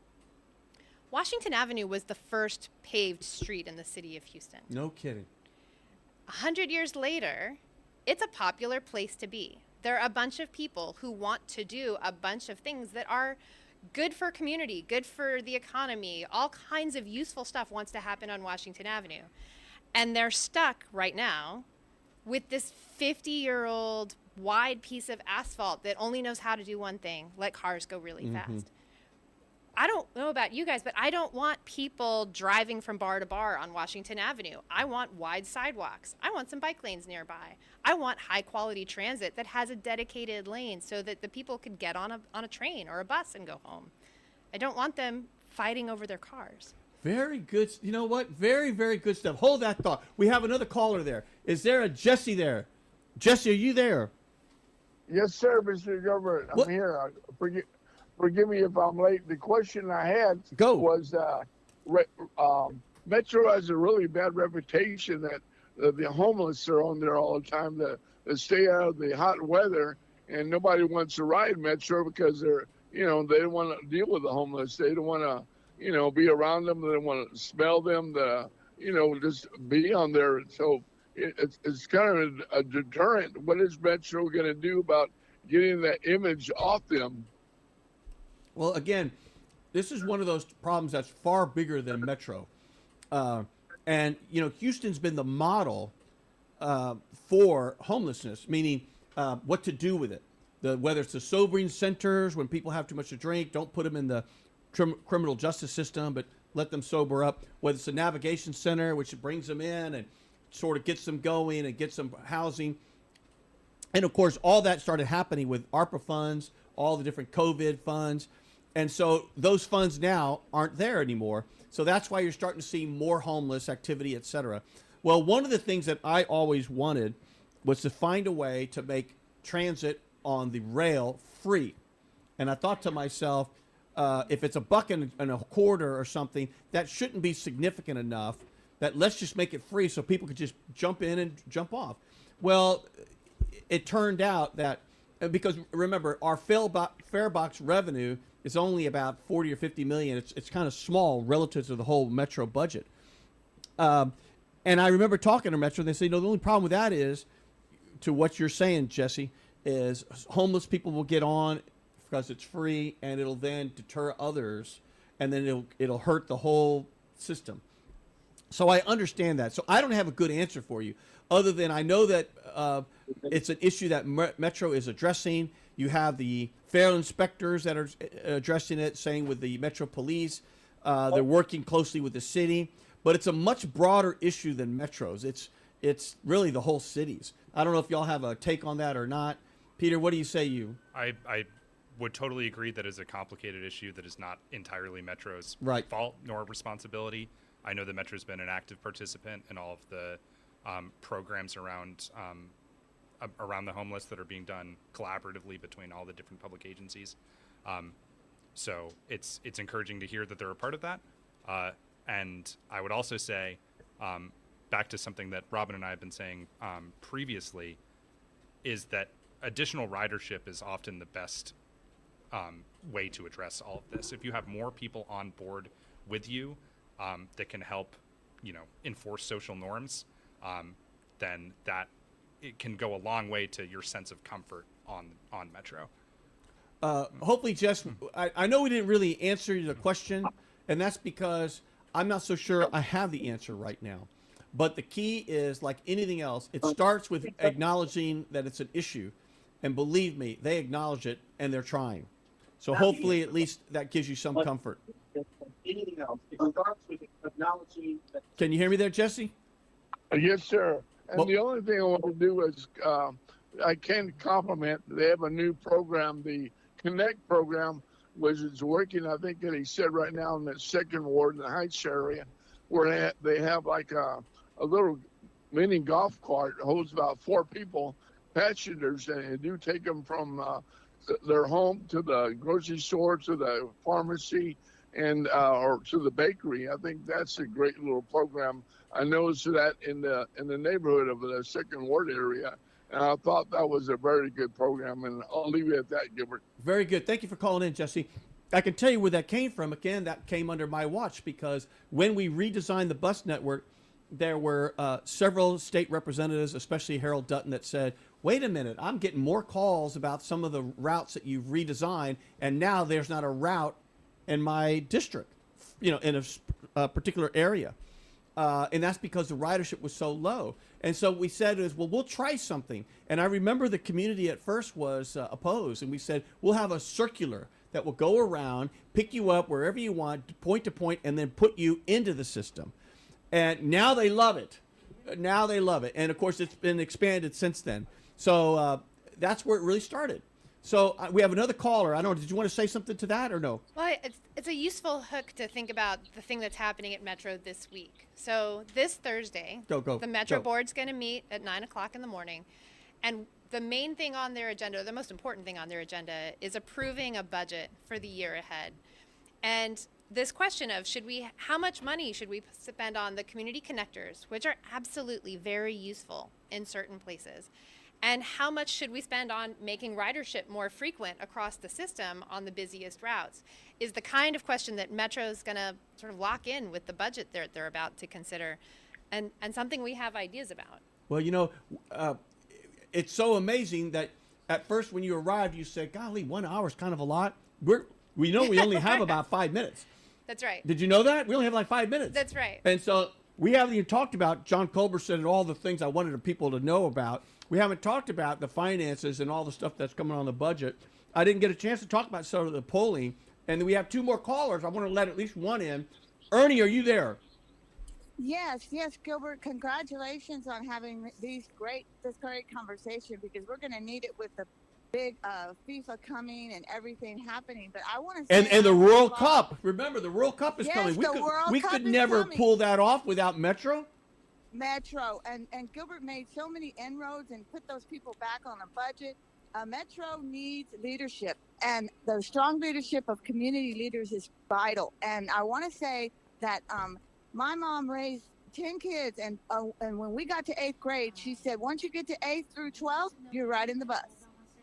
Washington Avenue was the first paved street in the city of Houston. No kidding. 100 years later, it's a popular place to be. There are a bunch of people who want to do a bunch of things that are good for community, good for the economy. All kinds of useful stuff wants to happen on Washington Avenue. And they're stuck right now with this 50-year-old wide piece of asphalt that only knows how to do one thing, let cars go really fast. I don't know about you guys, but I don't want people driving from bar to bar on Washington Avenue. I want wide sidewalks. I want some bike lanes nearby. I want high-quality transit that has a dedicated lane so that the people could get on a train or a bus and go home. I don't want them fighting over their cars. Very good. You know what? Very, very good stuff. Hold that thought. We have another caller there. Is there a Jesse there? Jesse, are you there? Yes, sir, Mr. Gilbert. I'm here. Forgive me if I'm late. The question I had was Metro has a really bad reputation that the homeless are on there all the time to stay out of the hot weather, and nobody wants to ride Metro because they don't want to deal with the homeless. They don't want to, be around them. They don't want to smell them, just be on there. So it's kind of a deterrent. What is Metro going to do about getting that image off them? Well, again, this is one of those problems that's far bigger than Metro. And, Houston's been the model for homelessness, meaning what to do with it. Whether it's the sobering centers, when people have too much to drink, don't put them in the criminal justice system, but let them sober up. Whether it's the navigation center, which brings them in and sort of gets them going and gets them housing. And, of course, all that started happening with ARPA funds, all the different COVID funds. And so those funds now aren't there anymore. So that's why you're starting to see more homeless activity, et cetera. Well, one of the things that I always wanted was to find a way to make transit on the rail free. And I thought to myself, if it's $1 and a quarter or something, that shouldn't be significant enough that let's just make it free so people could just jump in and jump off. Well, it turned out that, because remember, our fare box revenue is only about 40 or 50 million. It's kind of small relative to the whole Metro budget. And I remember talking to Metro, and they say, the only problem with that is, to what you're saying, Jesse, is homeless people will get on because it's free, and it'll then deter others, and then it'll hurt the whole system. So I understand that. So I don't have a good answer for you, other than I know that it's an issue that Metro is addressing. You have the fare inspectors that are addressing it, saying with the Metro Police, they're working closely with the city. But it's a much broader issue than Metro's. It's really the whole cities. I don't know if y'all have a take on that or not. Peter, what do you say? I would totally agree that it's a complicated issue that is not entirely Metro's fault nor responsibility. I know that Metro's been an active participant in all of the programs around the homeless that are being done collaboratively between all the different public agencies. So it's encouraging to hear that they're a part of that. And I would also say, back to something that Robin and I have been saying previously, is that additional ridership is often the best way to address all of this. If you have more people on board with you that can help, enforce social norms, then that it can go a long way to your sense of comfort on Metro. Hopefully, Jess, I know we didn't really answer the question, and that's because I'm not so sure I have the answer right now. But the key is, like anything else, it starts with acknowledging that it's an issue. And believe me, they acknowledge it, and they're trying. So hopefully, at least that gives you some comfort. Anything else, it starts with acknowledging that. Can you hear me there, Jesse? Yes, sir. And Well- the only thing I want to do is I can compliment. They have a new program, the Connect program, which is working. I think that he said right now in the second ward in the Heights area, where they have like a little mini golf cart, holds about 4 people, passengers, and they do take them from their home to the grocery store, to the pharmacy, and or to the bakery. I think that's a great little program. I noticed that in the neighborhood of the second ward area, and I thought that was a very good program. And I'll leave it at that, Gilbert. Very good. Thank you for calling in, Jesse. I can tell you where that came from. Again, that came under my watch because when we redesigned the bus network, there were several state representatives, especially Harold Dutton, that said, wait a minute, I'm getting more calls about some of the routes that you've redesigned, and now there's not a route in my district, in a particular area. And that's because the ridership was so low. And so we said, well, we'll try something. And I remember the community at first was opposed. And we said, we'll have a circular that will go around, pick you up wherever you want, point to point, and then put you into the system. And now they love it. Now they love it. And, of course, it's been expanded since then. So that's where it really started. So we have another caller. I don't know. Did you want to say something to that or no? Well, it's a useful hook to think about the thing that's happening at Metro this week. So this Thursday, the Metro Board's going to meet at 9 o'clock in the morning. And the main thing on their agenda, the most important thing on their agenda, is approving a budget for the year ahead. And this question of how much money should we spend on the community connectors, which are absolutely very useful in certain places, and how much should we spend on making ridership more frequent across the system on the busiest routes, is the kind of question that Metro is going to sort of lock in with the budget they're about to consider, and something we have ideas about. Well, it's so amazing that at first when you arrived, you said, golly, 1 hour is kind of a lot. We only have about 5 minutes. That's right. Did you know that? We only have like 5 minutes. That's right. And so we haven't even talked about, John Colbert said all the things I wanted people to know about. We haven't talked about the finances and all the stuff that's coming on the budget. I didn't get a chance to talk about some of the polling. And we have 2 more callers. I want to let at least one in. Ernie, are you there? Yes, Gilbert. Congratulations on having this great conversation, because we're going to need it with the big FIFA coming and everything happening. But I want to say, and the World Cup. Remember, the World Cup is Yes, coming. We Cup could is never coming. pull that off without Metro. And Gilbert made so many inroads and put those people back on a budget. Metro needs leadership, and the strong leadership of community leaders is vital. And I want to say that my mom raised 10 kids, and when we got to 8th grade, she said, once you get to 8th through 12th, you're riding the bus.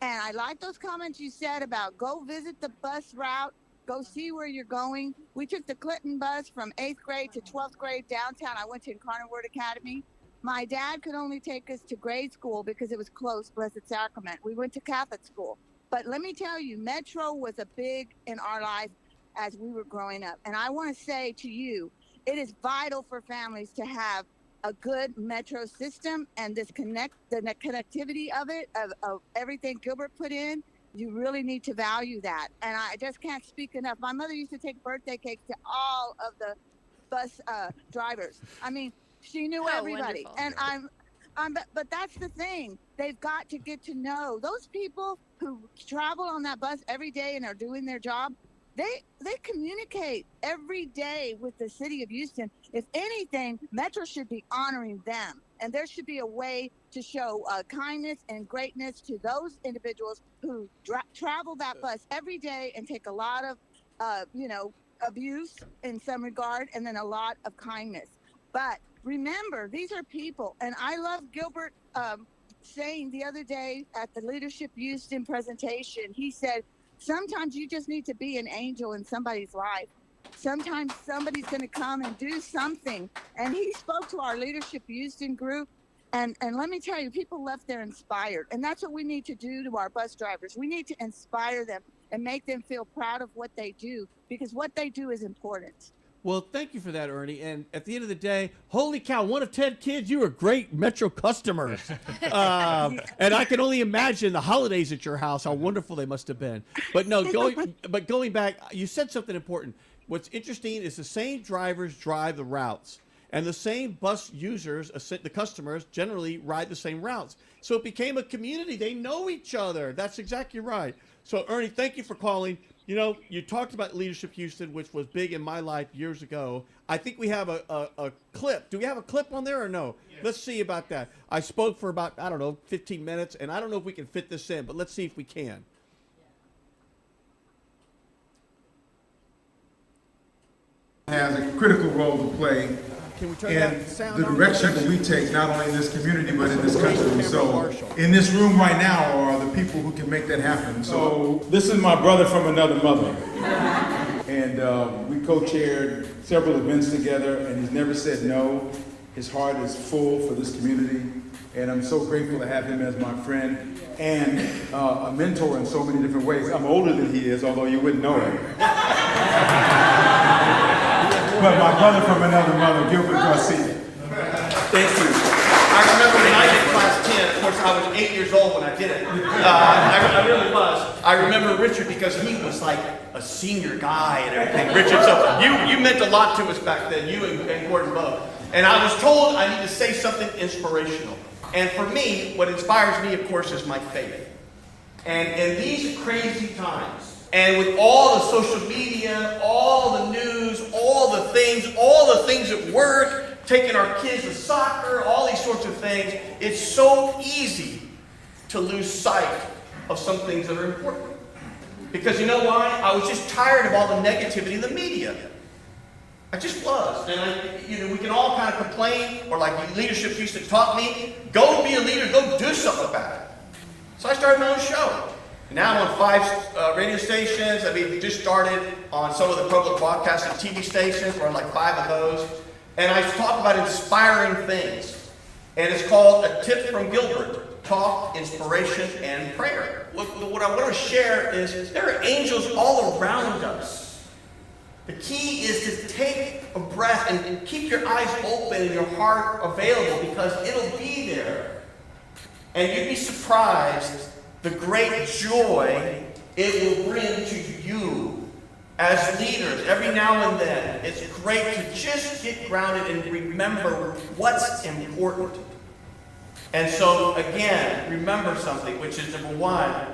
And I like those comments you said about go visit the bus route, go see where you're going. We took the Clinton bus from 8th grade to 12th grade downtown. I went to Incarnate Word Academy. My dad could only take us to grade school because it was close, Blessed Sacrament. We went to Catholic school. But let me tell you, Metro was a big in our life as we were growing up. And I want to say to you, it is vital for families to have a good Metro system, and the connectivity of it, of everything Gilbert put in. You really need to value that. And I just can't speak enough. My mother used to take birthday cakes to all of the bus drivers. I mean, she knew everybody. Wonderful. And but that's the thing. They've got to get to know those people who travel on that bus every day and are doing their job. They communicate every day with the city of Houston. If anything, Metro should be honoring them. And there should be a way to show kindness and greatness to those individuals who travel that bus every day and take a lot of, abuse in some regard, and then a lot of kindness. But remember, these are people, and I love Gilbert saying the other day at the Leadership Houston presentation, he said, sometimes you just need to be an angel in somebody's life. Sometimes somebody's going to come and do something. And he spoke to our Leadership Houston group. And let me tell you, people left there inspired. And that's what we need to do to our bus drivers. We need to inspire them and make them feel proud of what they do, because what they do is important. Well, thank you for that, Ernie. And at the end of the day, holy cow, 1 of 10 kids, you are great Metro customers. And I can only imagine the holidays at your house, how wonderful they must have been. But no, going back, you said something important. What's interesting is the same drivers drive the routes, and the same bus users, the customers, generally ride the same routes. So it became a community. They know each other. That's exactly right. So, Ernie, thank you for calling. You know, you talked about Leadership Houston, which was big in my life years ago. I think we have a clip. Do we have a clip on there or no? Yes. Let's see about that. I spoke for about, 15 minutes, and I don't know if we can fit this in, but let's see if we can. Has a critical role to play in the direction that we take, not only in this community, but in this country. So in this room right now are the people who can make that happen. So this is my brother from another mother. And we co-chaired several events together, and he's never said no. His heart is full for this community. And I'm so grateful to have him as my friend and a mentor in so many different ways. I'm older than he is, although you wouldn't know it. But my brother from another mother, Gilbert Garcia. Thank you. I remember when I did class 10, of course I was 8 years old when I did it. I really was. I remember Richard because he was like a senior guy and everything. Richard, so you meant a lot to us back then, you and Gordon both. And I was told I need to say something inspirational. And for me, what inspires me, of course, is my faith. And in these crazy times, and with all the social media, all the news, all the things at work, taking our kids to soccer, all these sorts of things, it's so easy to lose sight of some things that are important. Because you know why? I was just tired of all the negativity in the media. I just was. And we can all kind of complain, or like Leadership Houston taught me, go be a leader, go do something about it. So I started my own show. Now I'm on 5 radio stations. We just started on some of the public broadcasting TV stations. We're on like 5 of those. And I talk about inspiring things. And it's called A Tip from Gilbert, Talk, Inspiration, and Prayer. What I want to share is there are angels all around us. The key is to take a breath and keep your eyes open and your heart available, because it'll be there. And you'd be surprised the great joy it will bring to you as leaders. Every now and then, it's great to just get grounded and remember what's important. And so, again, remember something, which is number 1,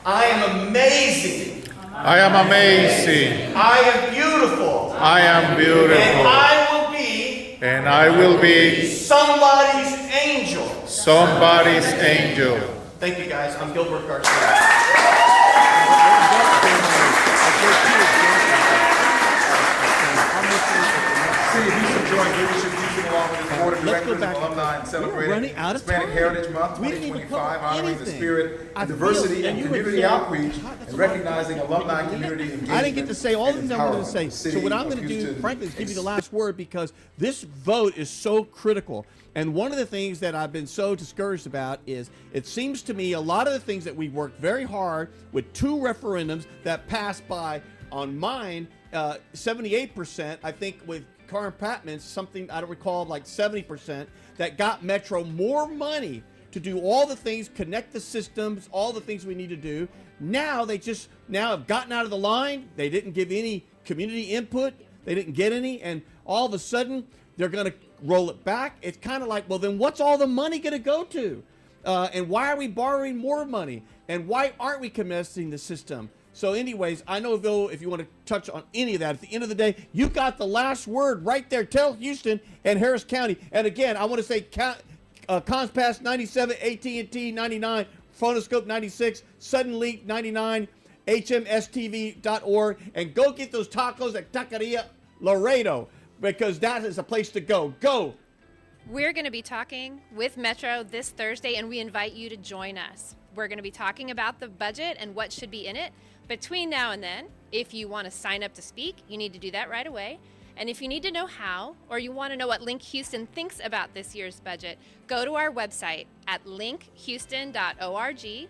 I am amazing. I am amazing. I am beautiful. I am beautiful. And I will be somebody's angel. Somebody's angel. Thank you, guys. I'm Gilbert Garcia. City of Houston joined Leadership Houston along with its board of directors and alumni in celebrating Hispanic Heritage Month 2025, honoring the spirit of diversity and community outreach and recognizing alumni community engagement. I didn't get to say all the things I wanted to say. So what I'm going to do, frankly, is give you the last word, because this vote is so critical. And one of the things that I've been so discouraged about is it seems to me a lot of the things that we worked very hard with 2 referendums that passed by on mine, 78%, I think with Karen Patman's, something I don't recall, like 70%, that got Metro more money to do all the things, connect the systems, all the things we need to do. Now they just have gotten out of the line. They didn't give any community input. They didn't get any. And all of a sudden, they're going to roll it back. It's kind of like, well, then what's all the money going to go to? And why are we borrowing more money? And why aren't we commencing the system? So anyways, I know, though, if you want to touch on any of that, at the end of the day, you got the last word right there. Tell Houston and Harris County. And again, I want to say Compass 97, AT&T 99, Phonoscope 96, Sudden Leak 99, hmstv.org, and go get those tacos at Taqueria Laredo, because that is a place to go. Go! We're going to be talking with Metro this Thursday, and we invite you to join us. We're going to be talking about the budget and what should be in it. Between now and then, if you want to sign up to speak, you need to do that right away. And if you need to know how, or you want to know what Link Houston thinks about this year's budget, go to our website at linkhouston.org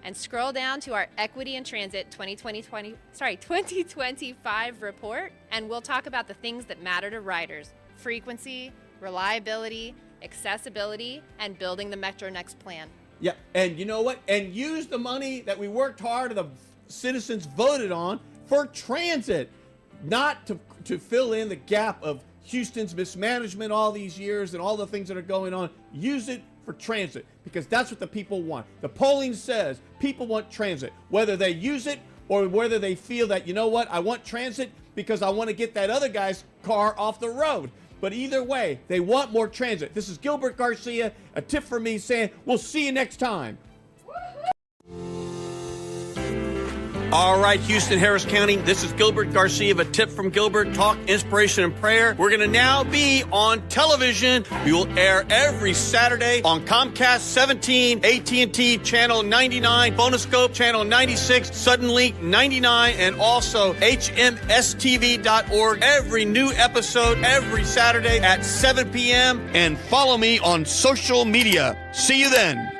and scroll down to our Equity and Transit 2025 report, and we'll talk about the things that matter to riders: frequency, reliability, accessibility, and building the Metro Next plan. Yeah, and you know what? And use the money that we worked hard and the citizens voted on for transit, not to fill in the gap of Houston's mismanagement all these years and all the things that are going on. Use it for transit, because that's what the people want. The polling says people want transit, whether they use it or whether they feel that, you know what, I want transit because I want to get that other guy's car off the road. But either way, they want more transit. This is Gilbert Garcia, a tip from me, saying we'll see you next time. All right, Houston, Harris County, this is Gilbert Garcia of A Tip from Gilbert, Talk, Inspiration, and Prayer. We're going to now be on television. We will air every Saturday on Comcast 17, AT&T Channel 99, Phonoscope Channel 96, Suddenlink 99, and also hmstv.org. Every new episode every Saturday at 7 p.m. And follow me on social media. See you then.